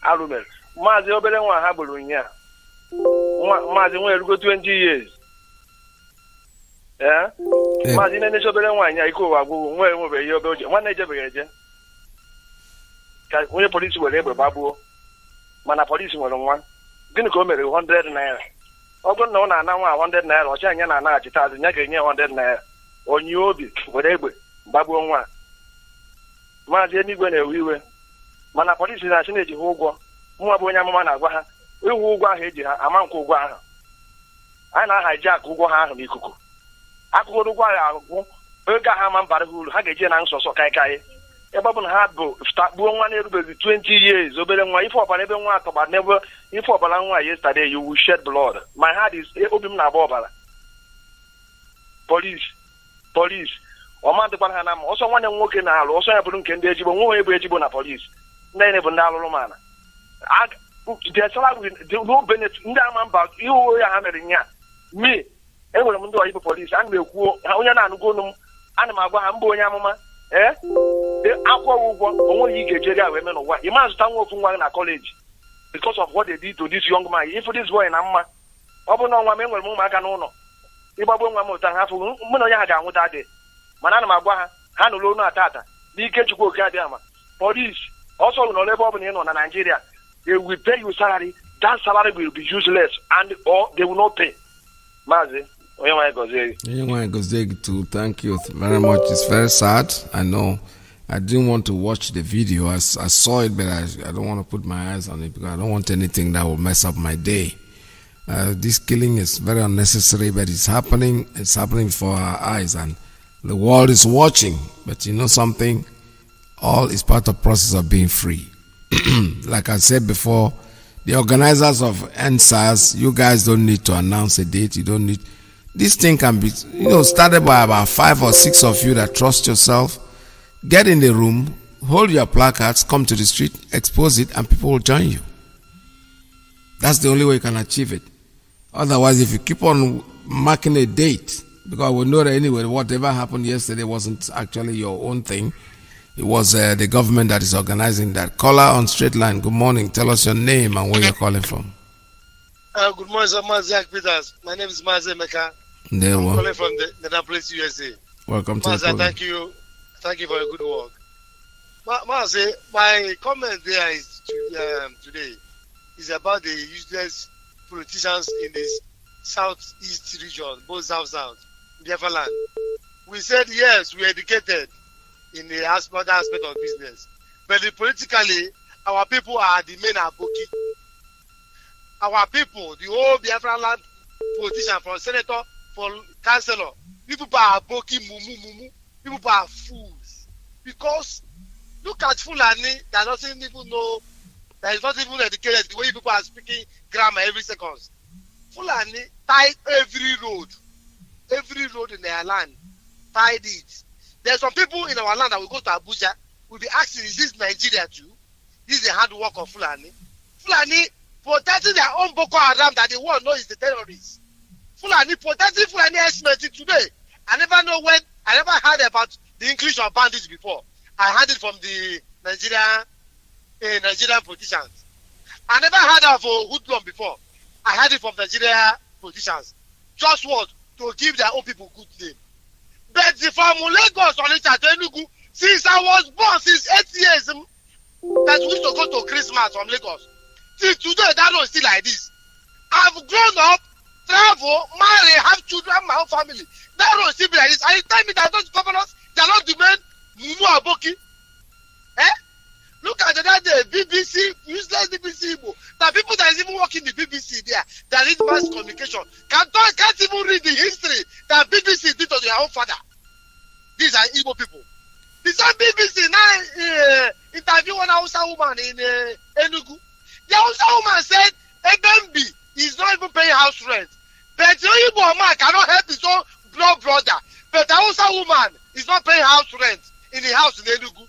Arumel. Mazi obere nwa ha bụrụ nya. Mazi nwe erugo 20 years. Mazi nene obere nwa nya iko wa gwu nwe ihe obere nwa na ejebere eje. Ka onye polisi were egbe gbagbuo. Mana polisi nwere nwa. gịnị ka o mere 100 naira ọ bụrụ na ọ na-ana nwa 100 naira ọcha anya na-anaghachite azụ ya ga-enye 100 naira onye obi were egbe gbagbuo nwa maazị Enigwe na-ewe iwe mana polisi na-achị na-eji ha ụgwọ nwa bụ onye amụma na-agwa ha ịwụ ụgwọ ahụ eji ha ama nkwa ụgwọ ahụ anyị na-ahaji aka ụgwọ ha ahụ n'ikuku akụkọ ụgwọ ahụ agwụ ego ha ama mbara ha uru ha ga-eji na nsọsọ kaikai ebe ọ bụ na ha bụ gbuo nwa na-erubeghị 20 years obere nwa ife ọbara ebe nwa atọgba n'ebe ife ọbara nwa yesterday you will shed blood my heart is obi m na-agba ọbara police ọma dịkwara ha na mma ọsọ nwanne m nwoke na-alụ ọsọ ya bụrụ nke ndị ejigbo nwa onye bụ ejigbo na polisi ndị bụ ndị alụrụ mana ndị ama mba ihu ya ha mere nya me enwere m ndị ọyịbụ polisi ana m ekwu onye na-anụgo olu m ana m agwa ha mbụ onye amụma akwụkwọ ụgwọ onweghị ị ga-ejeri a wee mee n'ụwa ị ma zụta nwa ofu nwa na kọleji because of what they did to this young man if this boy na mma ọ bụ na ọnwa m enwere m ụmụaka n'ụlọ ịgbagbo nwa m ụta ha fụ mụ na onye ha ga-anwụta dị mana ana m agwa ha ha nụrụ onu atata n'ike Chukwu oke adịghị ama polisi ọsọ nọ n'ebe ọ bụla ị nọ na Nigeria they will pay you salary that salary will be useless and or they will not pay Mazi onye nwanyị gozie gị too. Thank you very much. It's very sad. I know. I didn't want to watch the video. I saw it, but I don't want to put my eyes on it because I don't want anything that will mess up my day. This killing is very unnecessary, but it's happening. It's happening before our eyes, and the world is watching. But you know something? All is part of the process of being free. Like I said before, the organizers of NSAS, you guys don't need to announce a date. You don't need. This thing can be, started by about 5 or 6 of you that trust yourself. Get in the room, hold your placards, come to the street, expose it, and people will join you. That's the only way you can achieve it. Otherwise, if you keep on marking a date, because we know that anyway, whatever happened yesterday wasn't actually your own thing. It was the government that is organizing that. Caller on straight line, good morning. Tell us your name and where you're calling from. Good morning, sir. Mazi Peters. My name is Mazi Meka. I'm calling from the Netherlands, USA. Welcome to Mazi, the program. thank you. Thank you for your good work. Mazi, my comment there is today is about the useless politicians in the southeast region, both south, Biafra land. We said yes, we are educated in the other aspect of business, but politically, our people are the main aboki. Our people, the whole Biafra land politician, from senator, from councillor, people are aboki, mumu. People are fools. Because look at Fulani, that doesn't even know, that is not even educated the way people are speaking grammar every second. Fulani tied every road in their land, tied it. There are some people in our land that will go to Abuja, will be asking, is this Nigeria too? This is the hard work of Fulani. Fulani protecting their own Boko Haram that the world knows is the terrorists. Fulani protecting Fulani estimated today. I never heard about the English of bandits before. I heard it from the Nigerian politicians. I never heard of hoodlum before. I heard it from Nigerian politicians. Just what? To give their own people good name. But from Lagos on it at Enugu, since I was born, since 8 years, that we used to go to Christmas from Lagos. Till today, that road is still like this. I've grown up, travel, marry, have children, have my own family. That road is still like this. And you tell me that those governors, they are not the men, Mumu Aboki. Look at that day, BBC, useless BBC Igbo. The people that is even working the BBC there, that read mass communication, can't even read the history that BBC did to their own father. These are Igbo people. The same BBC now interview one Hausa woman in Enugu. The Hausa woman said Ebembi is not even paying house rent. But the Igbo man cannot help his own blood brother. But the Hausa woman is not paying house rent in the house in Enugu.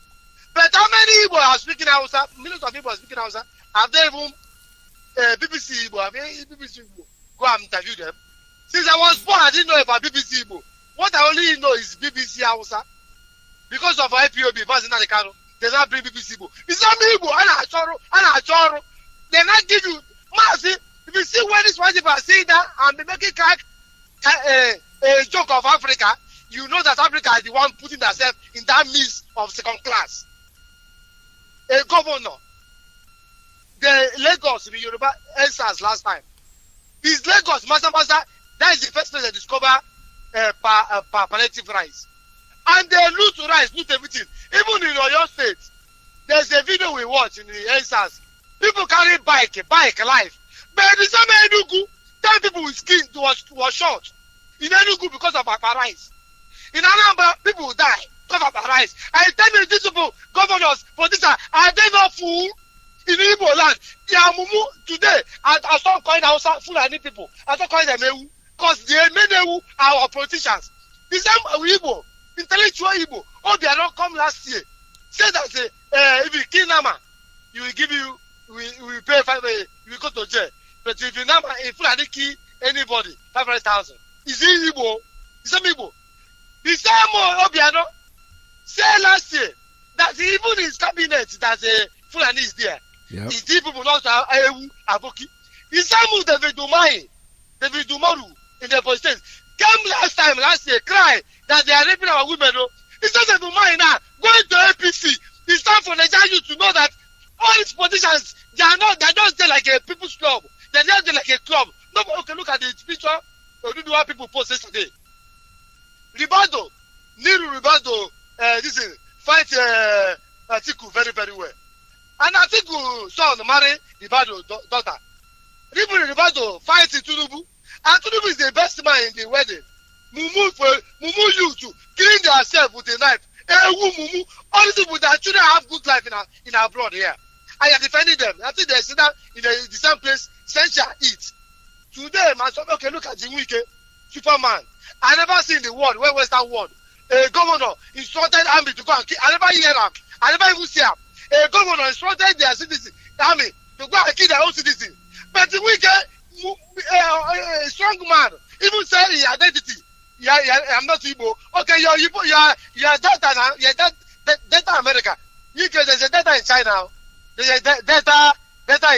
But how many Igbo are speaking Hausa? Millions of people are speaking Hausa. Have they even BBC Igbo? Have they BBC Igbo? Go and interview them. Since I was born, I didn't know about BBC Igbo. What I only know is BBC Hausa. Because of Ipob, Mazi Nnamdi Kanu, they not bring BBC Igbo. It's not me Igbo. Ana Achoro. They not give you Mazi. If you see when this white people are saying that and be making a joke of Africa, you know that Africa is the one putting themselves in that midst of second class. A governor the Lagos in Yoruba answers last time. Is Lagos, Master, that is the first place they discover palliative rice. And they loot rice, loot everything. Even in Oyo State, there's a video we watch in the answers. People carry bike life. But the same Enugu, 10 people with skin was shot in Enugu because of Akpa rice. In Anambra, people die because of Akpa rice. I tell you, these people, governors, politicians, are they not fool? In Igbo land, they are mumu today. I saw calling Hausa Fulani people. I saw calling them Ewu. Because the main Ewu are our politicians. The same Igbo, intellectual Igbo. Oh, they are not come last year. Say that if you kill Nama, you will give you, we pay 5, you will go to jail. But if you Nama, if Fulani kill anybody, 500,000. Is it Igbo? The same Igbo. The same Obiano say last year that even in his cabinet that Fulani is there. Yep. Is the people not Ewu Aboki? The same David Umaru in the police station came last year, cry that they are raping our women. It's not David Umaru now going to APC. It's time for Nigeria to know that all these politicians, they're just there like a people's club. They're just there like a club. No, okay, look at the picture what people post yesterday. Niru Ribado, this is fight Atiku very, very well. And Atiku son marry Ribado daughter. Even Ribado fight Tinubu. And Tinubu is the best man in the wedding. Mumu used to killing themselves with a knife. Mumu, all these people that children have good life in our blood here. I am defending them. I think they sit down in the same place, essential eat. Today, man, okay, look at Iyke, Superman. I never seen the world, Western world. A governor instructed army to go and kill. I never hear them. I never even see them. A governor instructed their citizen army to go and kill their own citizen. But Iyke, a strong man, even say his identity. I'm not Igbo. Okay, you're Igbo. You're Delta now. You're Delta America. Iyke, there's a Delta in China. There's a Delta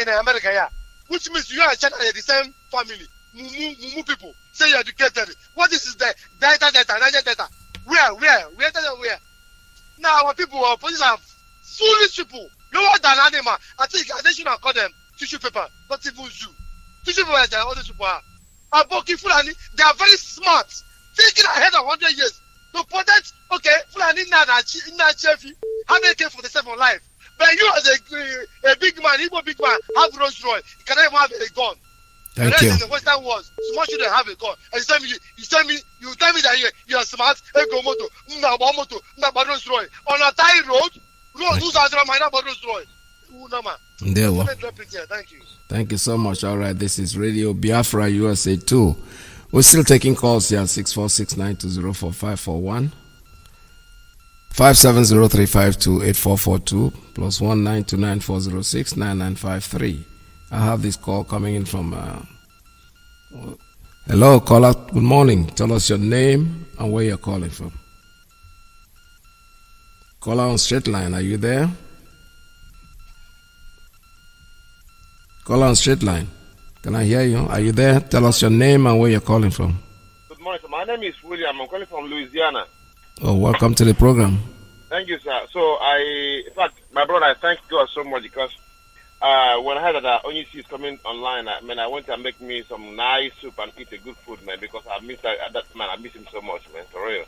in America, yeah. Which means you and China are the same family. Mumu people. Say you're educated. What is the Delta, Niger Delta? Where? Now our people, our police are foolish people. Lower than animal. I think they should not call them tissue paper, not even zoo. Tissue paper is the other people are. Aboki Fulani, they are very smart. Thinking ahead of 100 years. To protect, okay, Fulani now Chefi, how many came for the same life? But you as a big man, Igbo big man, have Rolls Royce. You cannot even have a gun. Thank you. In the Western world, small children have a gun. And you tell me that you are smart. Rolls Royce on a tight road. Who's out there? Rolls Royce. There we Thank you. Thank you so much. All right, this is Radio Biafra USA 2. We're still taking calls here. 646-920-4541, 570-352-8442 plus 192-9406-9953. I have this call coming in from. Hello, caller. Good morning. Tell us your name and where you're calling from. Caller on straight line. Are you there? Caller on straight line. Can I hear you? Are you there? Tell us your name and where you're calling from. Good morning, sir. My name is William. I'm calling from Louisiana. Oh, welcome to the program. Thank you, sir. So in fact, my brother, I thank God so much because when I heard that Onyisi is coming online, I went and make me some nice soup and eat a good food, man, because I miss that man. I miss him so much, man, for real.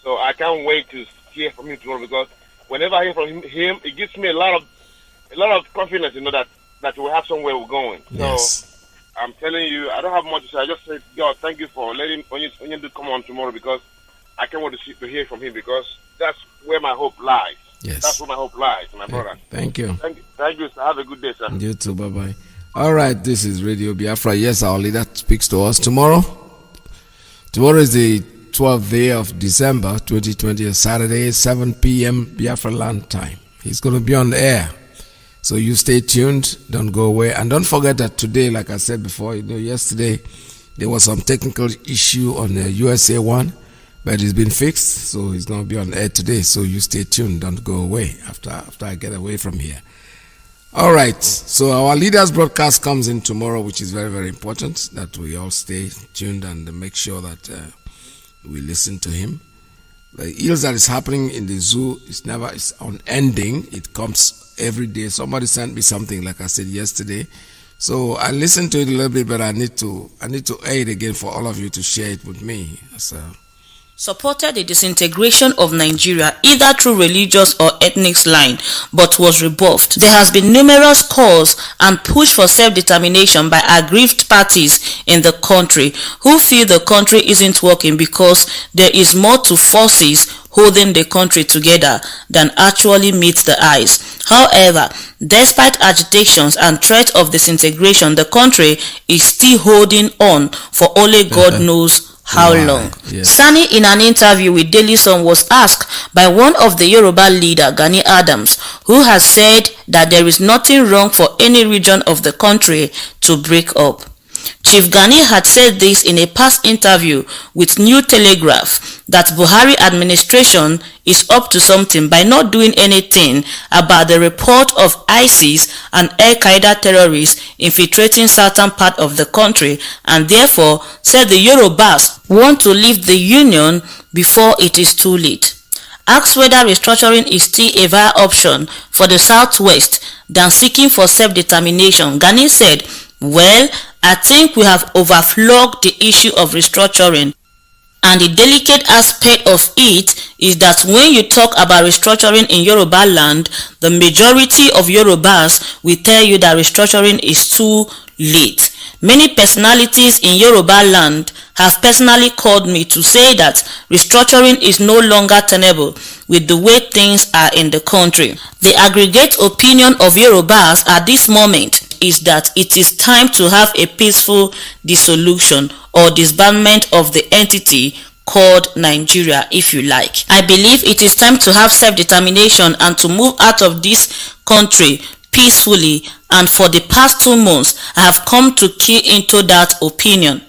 So I can't wait to hear from him tomorrow because whenever I hear from him, it gives me a lot of confidence, that we have somewhere we're going. Yes. So I'm telling you, I don't have much to say. I just say, God, thank you for letting Onyisi come on tomorrow because I can't wait to hear from him because that's where my hope lies. Yes. That's where my hope lies, my brother. Thank you. Thank you, sir. Have a good day, sir. You too. Bye-bye. All right, this is Radio Biafra. Yes, our leader speaks to us tomorrow. Tomorrow is the 12th day of December 2020, Saturday, 7 p.m. Biafra land time. He's going to be on the air. So you stay tuned. Don't go away. And don't forget that today, like I said before, yesterday, there was some technical issue on the USA 1. But it's been fixed, so he's going to be on air today. So you stay tuned. Don't go away after I get away from here. All right. So our leaders broadcast comes in tomorrow, which is very, very important that we all stay tuned and make sure that we listen to him. The ills that is happening in the zoo is never is unending. It comes every day. Somebody sent me something, like I said yesterday. So I listened to it a little bit, but I need to air it again for all of you to share it with me. Supported the disintegration of Nigeria either through religious or ethnic line, but was rebuffed. There has been numerous calls and push for self-determination by aggrieved parties in the country who feel the country isn't working because there is more to forces holding the country together than actually meets the eyes. However, despite agitations and threat of disintegration, the country is still holding on for only God knows how long. Yes. Sani, in an interview with Daily Sun, was asked by one of the Yoruba leader, Gani Adams, who has said that there is nothing wrong for any region of the country to break up. Chief Gani had said this in a past interview with New Telegraph that Buhari administration is up to something by not doing anything about the report of ISIS and Al-Qaeda terrorists infiltrating certain part of the country, and therefore said the Yorubas want to leave the union before it is too late. Asked whether restructuring is still a viable option for the Southwest than seeking for self-determination, Gani said, "Well, I think we have overflogged the issue of restructuring, and the delicate aspect of it is that when you talk about restructuring in Yoruba land, the majority of Yorubas will tell you that restructuring is too late. Many personalities in Yoruba land have personally called me to say that restructuring is no longer tenable with the way things are in the country. The aggregate opinion of Yorubas at this moment is that it is time to have a peaceful dissolution or disbandment of the entity called Nigeria, if you like. I believe it is time to have self-determination and to move out of this country peacefully, and for the past 2 months I have come to key into that opinion."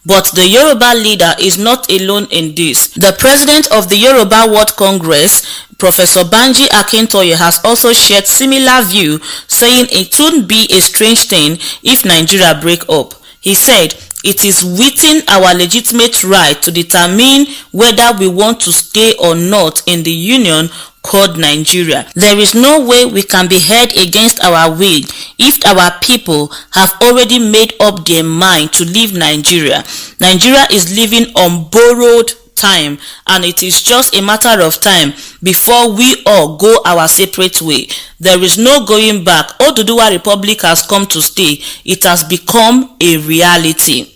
But the Yoruba leader is not alone in this. The president of the Yoruba World Congress, Professor Banji Akintoye, has also shared similar view, saying it wouldn't be a strange thing if Nigeria break up. He said, "It is within our legitimate right to determine whether we want to stay or not in the union called Nigeria. There is no way we can be held against our will if our people have already made up their mind to leave Nigeria. Nigeria is living on borrowed time, and it is just a matter of time before we all go our separate way. There is no going back. Oduduwa Republic has come to stay. It has become a reality."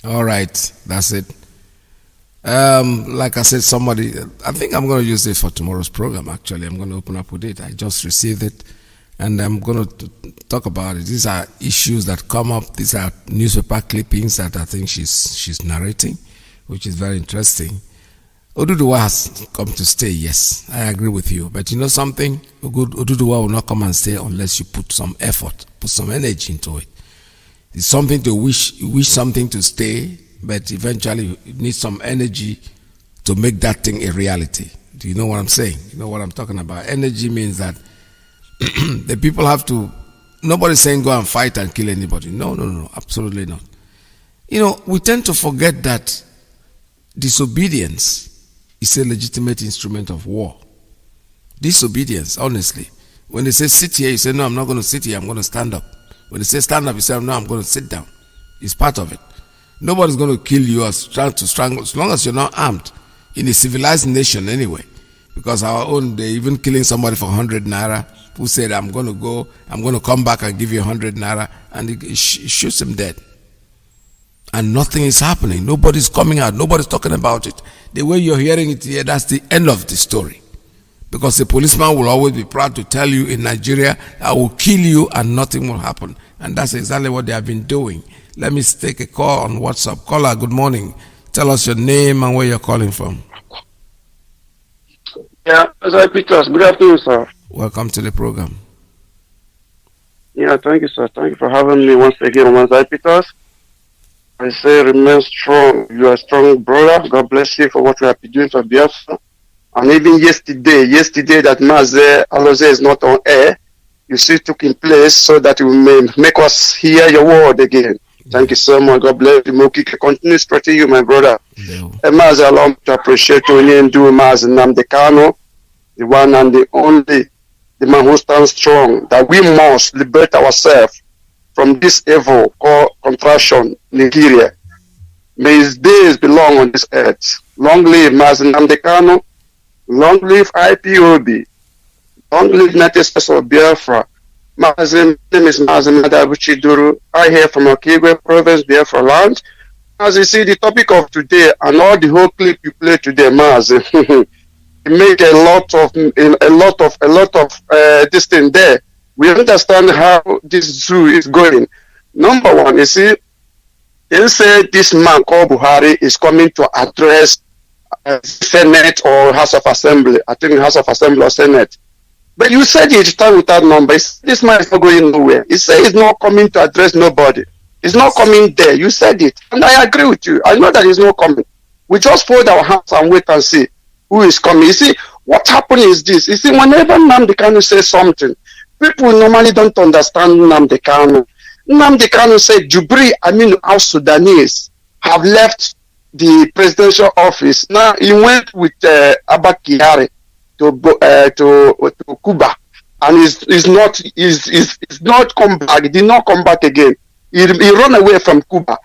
All right, that's it. Like I said, I think I'm going to use this for tomorrow's program. Actually, I'm going to open up with it. I just received it, and I'm going to talk about it. These are issues that come up. These are newspaper clippings that I think she's narrating, which is very interesting. Oduduwa has come to stay. Yes, I agree with you. But you know something? Oduduwa will not come and stay unless you put some effort, put some energy into it. It's something to wish something to stay, but eventually you need some energy to make that thing a reality. Do you know what I'm saying? You know what I'm talking about? Energy means that the people have to, nobody's saying go and fight and kill anybody. No, absolutely not. You know, we tend to forget that disobedience is a legitimate instrument of war. Disobedience, honestly. When they say sit here, you say, no, I'm not going to sit here, I'm going to stand up. When they say stand up, you say, no, I'm going to sit down. It's part of it. Nobody's going to kill you or try to strangle, as long as you're not armed. In a civilized nation anyway. Because our own, they're even killing somebody for 100 naira who said, I'm going to come back and give you 100 naira, and it shoots him dead. And nothing is happening. Nobody's coming out. Nobody's talking about it. The way you're hearing it here, that's the end of the story. Because a policeman will always be proud to tell you in Nigeria, I will kill you and nothing will happen. And that's exactly what they have been doing. Let me take a call on WhatsApp. Caller, good morning. Tell us your name and where you're calling from. Yeah, Sir Peters. Good afternoon, sir. Welcome to the program. Yeah, thank you, sir. Thank you for having me once again on Sir Peters. I say remain strong. You are a strong brother. God bless you for what you have been doing for Biafra. And even yesterday that Mazi Aloze is not on air, you still took in place so that you may make us hear your word again. Thank you so much. God bless you. Moki, continue stretching you, my brother. Mazi, allow me to appreciate you and do Mazi Nnamdi Kanu, the one and the only, the man who stands strong, that we must liberate ourselves from this evil called contraction, Nigeria. May his days belong on this earth. Long live Mazi Nnamdi Kanu. Long live IPOB. Long live United States of Biafra. Mazi, my name is Mazi Madabuchiduru. I hail from Okigwe Province, Biafra land. As you see, the topic of today and all the whole clip you play today, Mazi, it make a lot of this thing there. We understand how this zoo is going. Number one, you see, they say this man called Buhari is coming to address Senate or House of Assembly. I think House of Assembly or Senate. But you said it time without number. This man is not going nowhere. He said he's not coming to address nobody. He's not coming there. You said it. And I agree with you. I know that he's not coming. We just fold our hands and wait and see who is coming. You see, what happened is this. You see, whenever Nnamdi Kanu says something, people normally don't understand Nnamdi Kanu. Nnamdi Kanu said Jubri Aminu al-Sudanese have left the presidential office. Now he went with Abba Kyari to Cuba, and he's not come back. He did not come back again. He ran away from Cuba.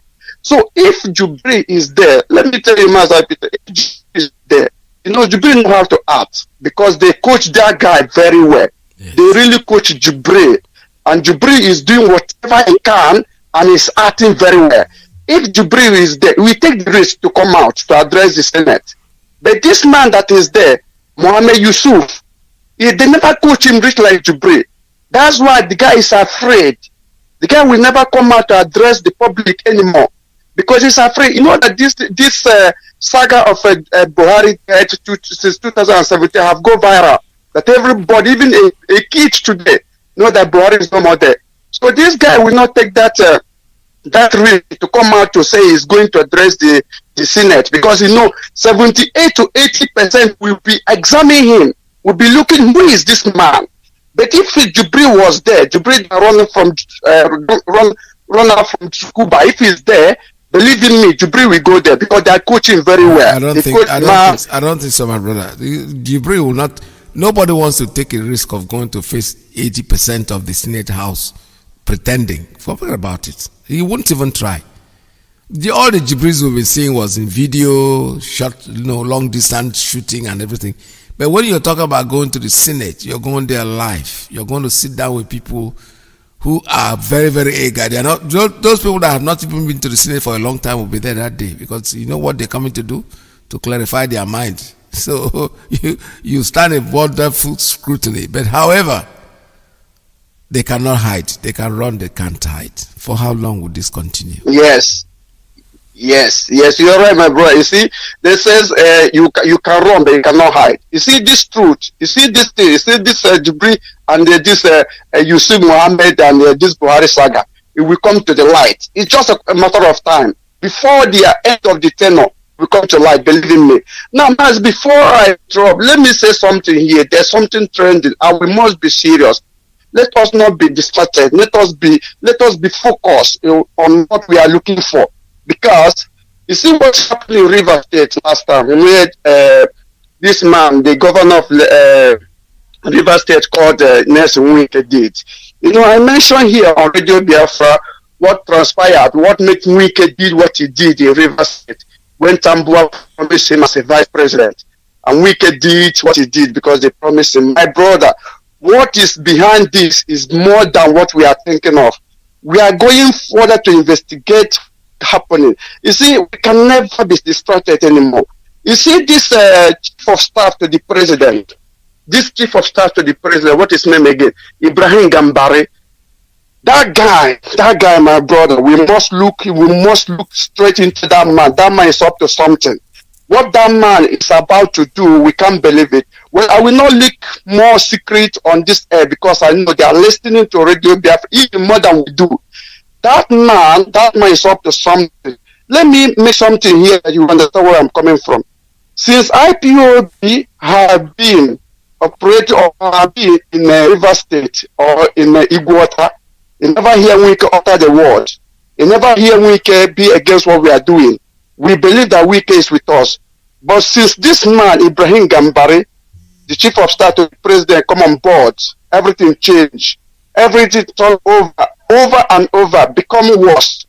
So if Jubri is there, let me tell you, Mazi Peter, if Jubri is there, you know, Jubri know how to act because they coach that guy very well. Yes. They really coach Jubri, and Jubri is doing whatever he can, and he's acting very well. If Jubri is there, we take the risk to come out to address the Senate. But this man that is there, Mohammed Yusuf, they never coach him rich like Jubri. That's why the guy is afraid. The guy will never come out to address the public anymore because he's afraid. You know that this saga of Buhari since 2017 have gone viral. That everybody, even a kid today, know that Buhari is no more there. So this guy will not take that risk to come out to say he's going to address the Senate because you know 78 to 80% will be examining him, will be looking who is this man. But if Jubri was there, Jubri run out from Cuba, if he's there, believe in me, Jubri will go there because they are coaching very well. I don't think so, my brother. Jubri will not. Nobody wants to take a risk of going to face 80% of the Senate House pretending. Forget about it. He wouldn't even try. All the Jibris we've been seeing was in video, shot, long distance shooting and everything. But when you're talking about going to the Senate, you're going there live. You're going to sit down with people who are very, very eager. They are not those people that have not even been to the Senate for a long time will be there that day because you know what they're coming to do? To clarify their mind. So you stand in wonderful scrutiny. But however, they cannot hide. They can run, they can't hide. For how long would this continue? Yes, you're right, my brother. You see, they says you can run, but you cannot hide. You see this truth. You see this thing. You see this Jubri and this Yusuf Mohammed and this Buhari saga. It will come to the light. It's just a matter of time. Before the end of the tenure, will come to light. Believe in me. Now, guys, before I drop, let me say something here. There's something trending, and we must be serious. Let us not be distracted. Let us be focused on what we are looking for. Because you see what happened in River State last time. We made this man, the governor of River State, called Nelson Iyke did. You know, I mentioned here on Radio Biafra what transpired, what made Iyke did what he did in River State when Tambua promised him as a vice president. And Iyke did what he did because they promised him. My brother, what is behind this is more than what we are thinking of. We are going further to investigate happening. You see, we can never be distracted anymore. You see, this chief of staff to the president, what is his name again? Ibrahim Gambari. That guy, my brother, we must look straight into that man. That man is up to something. What that man is about to do, we can't believe it. Well, I will not leak more secret on this air because I know they are listening to Radio Biafra even more than we do. That man is up to something. Let me make something here that you understand where I'm coming from. Since IPOB have been operating or have been in River State or in Igwota, you never hear Iyke utter the word. You never hear Iyke be against what we are doing. We believe that Iyke is with us. But since this man, Ibrahim Gambari, the chief of staff to the president, come on board, everything changed. Everything turned over and over, becoming worse.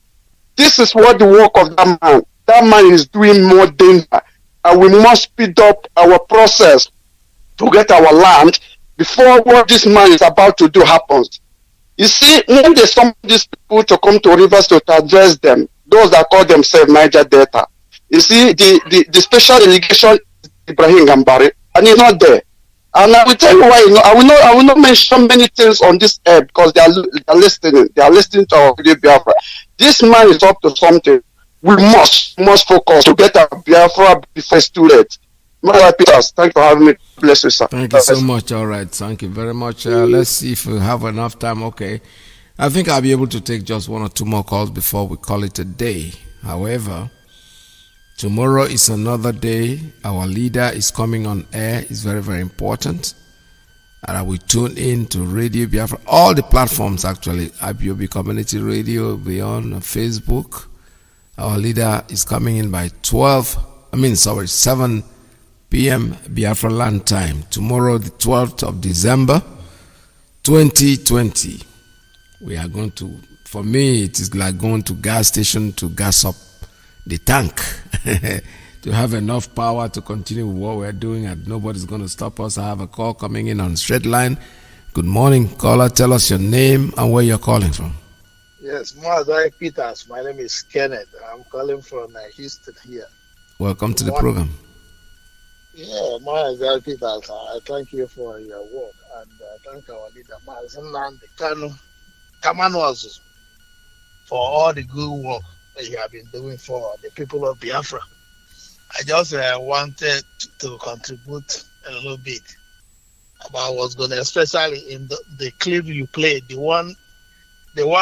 This is what the work of that man. That man is doing more danger. And we must speed up our process to get our land before what this man is about to do happens. You see, when they summon these people to come to Rivers to address them, those that call themselves Niger Delta, you see, the special delegation Ibrahim Gambari, and he's not there. And I will tell you why. I will not mention many things on this air because they are listening. They are listening to our video Biafra. This man is up to something. We must focus to get our Biafra before it's too late. Mother Peters, thank you for having me. Bless you, sir. Thank you so much. All right. Thank you very much. Let's see if we have enough time. Okay. I think I'll be able to take just one or two more calls before we call it a day. However, tomorrow is another day. Our leader is coming on air. It's very, very important. And I will tune in to Radio Biafra. All the platforms, actually. IPOB Community Radio, beyond Facebook. Our leader is coming in by 7 p.m. Biafra land time. Tomorrow, the 12th of December, 2020. We are going to, for me, it is like going to gas station to gas up the tank to have enough power to continue with what we're doing, and nobody's going to stop us. I have a call coming in on straight line. Good morning, caller. Tell us your name and where you're calling from. Yes, Mazi Peters. My name is Kenneth. I'm calling from Houston here. Welcome to the program. Yeah, Mazi Peters. I thank you for your work, and thank our leader, Mazi Nnamdi Kanu, for all the good work that you have been doing for the people of Biafra. I just wanted to contribute a little bit about what's going on, especially in the clip you played, the one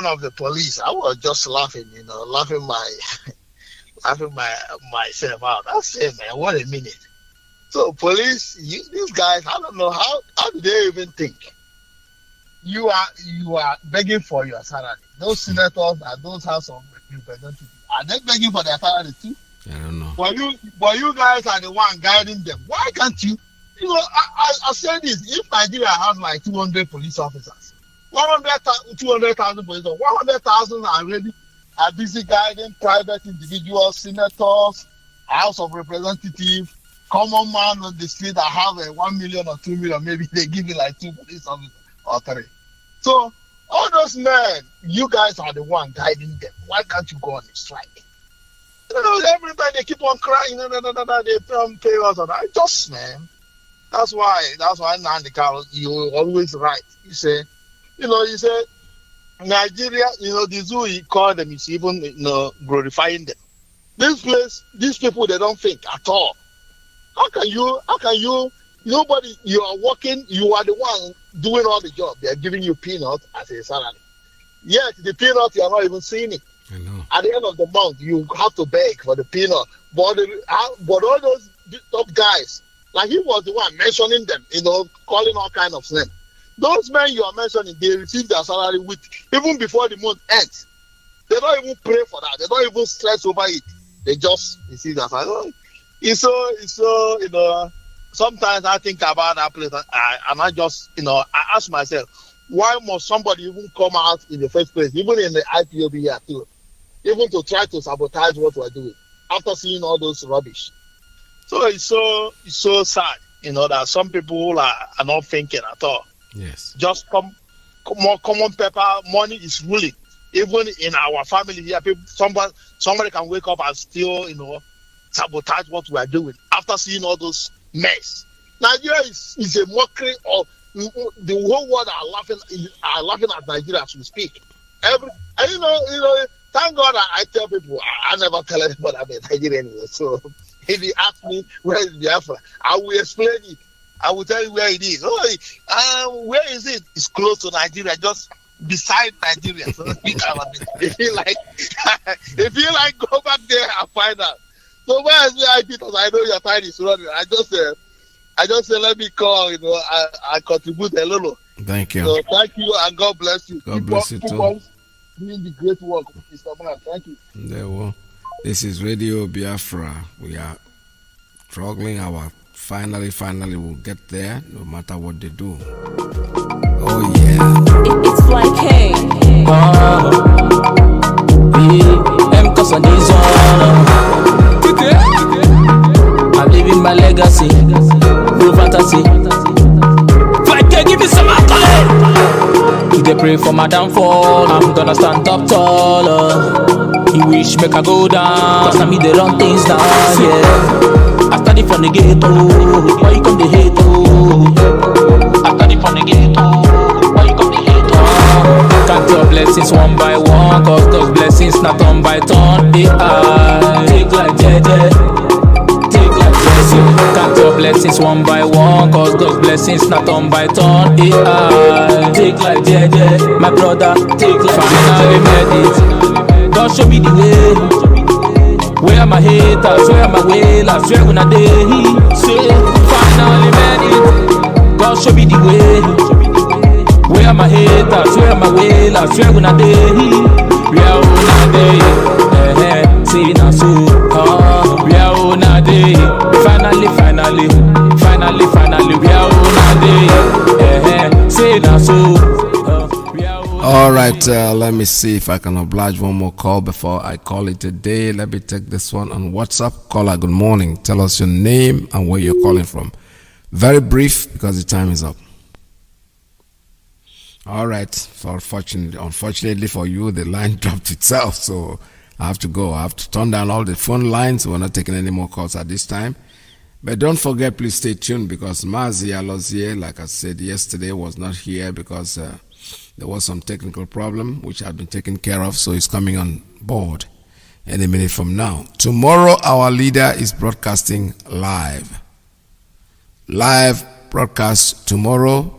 of the police. I was just laughing, laughing myself out. I said, man, what a minute. So police, these guys, I don't know how do they even think? You are begging for your salary. Those senators and those House of Representatives, are they begging for their salary too? I don't know. But you guys are the one guiding them. Why can't you? I said this. If Nigeria has like 200 police officers, 200,000 police officers, 100,000 are busy guiding private individuals, senators, House of Representatives, common man on the street that have 1 million or 2 million. Maybe they give you like 2 police officers or 3. So all those men, you guys are the one guiding them. Why can't you go on a strike? Everybody they keep on crying. They don't pay us. Man. That's why Nnamdi Kanu, you always right. You say Nigeria. The zoo he called them is even glorifying them. These people they don't think at all. How can you? Nobody. You are working. You are the one doing all the job. They are giving you peanuts as a salary. Yet the peanuts you are not even seeing it. I know. At the end of the month, you have to beg for the peanut. But all those top guys, like he was the one mentioning them, calling all kind of names. Those men you are mentioning, they receive their salary even before the month ends. They don't even pray for that. They don't even stress over it. They just receive their salary. It's so sometimes I think about that place and I just, I ask myself, why must somebody even come out in the first place, even in the IPOB here too, even to try to sabotage what we're doing after seeing all those rubbish? So it's so sad, that some people are not thinking at all. Yes. Just more common paper, money is ruling. Even in our family here, somebody can wake up and still, sabotage what we are doing after seeing all those mess. Nigeria is a mockery of the whole world are laughing at Nigeria as we speak. Thank God I tell people I never tell anybody I'm a Nigerian anyway. So if you ask me where is Biafra, I will explain it. I will tell you where it is. Where is it? It's close to Nigeria, just beside Nigeria. So if you like, go back there and find out. So where is the Because I know your time is running. I just say let me call. I contribute a little. Thank you. So thank you and God bless you. God bless you too. doing the great work, Mr. Man. Thank you. There we go. This is Radio Biafra. We are struggling. Finally we'll get there, no matter what they do. Oh yeah. It's like hey. I'm living my legacy. No fantasy. Like give me some alcohol. They pray for my downfall. I'm gonna stand up taller. He wish make I go down. Cause I me they run things down, yeah. I study from the ghetto. Why you come the hate, oh? I study from the ghetto. Why you come the hate, oh? Count your blessings one by one. Cause God's blessings not turn by turn. Take like JJ. Count your blessings one by one. Cause God's blessings not turn by turn. Take like JJ. My brother, take like finally made it. God show me the way. Where are my haters? Where are my wailers? Where when I day? Say, finally made it. God show me the way. Where are my haters? Where are my wailers? Where when I day? Where when I day? Say now so. Where when I day? Finally, we are on a day. Say now so. All right, let me see if I can oblige one more call before I call it a day. Let me take this one on WhatsApp. Caller, good morning. Tell us your name and where you're calling from. Very brief because the time is up. All right. Unfortunately for you, the line dropped itself, so I have to go. I have to turn down all the phone lines. We're not taking any more calls at this time. But don't forget, please stay tuned because Mazi Alozie, like I said yesterday, was not here because there was some technical problem which had been taken care of, so he's coming on board any minute from now. Tomorrow, our leader is broadcasting live. Live broadcast tomorrow.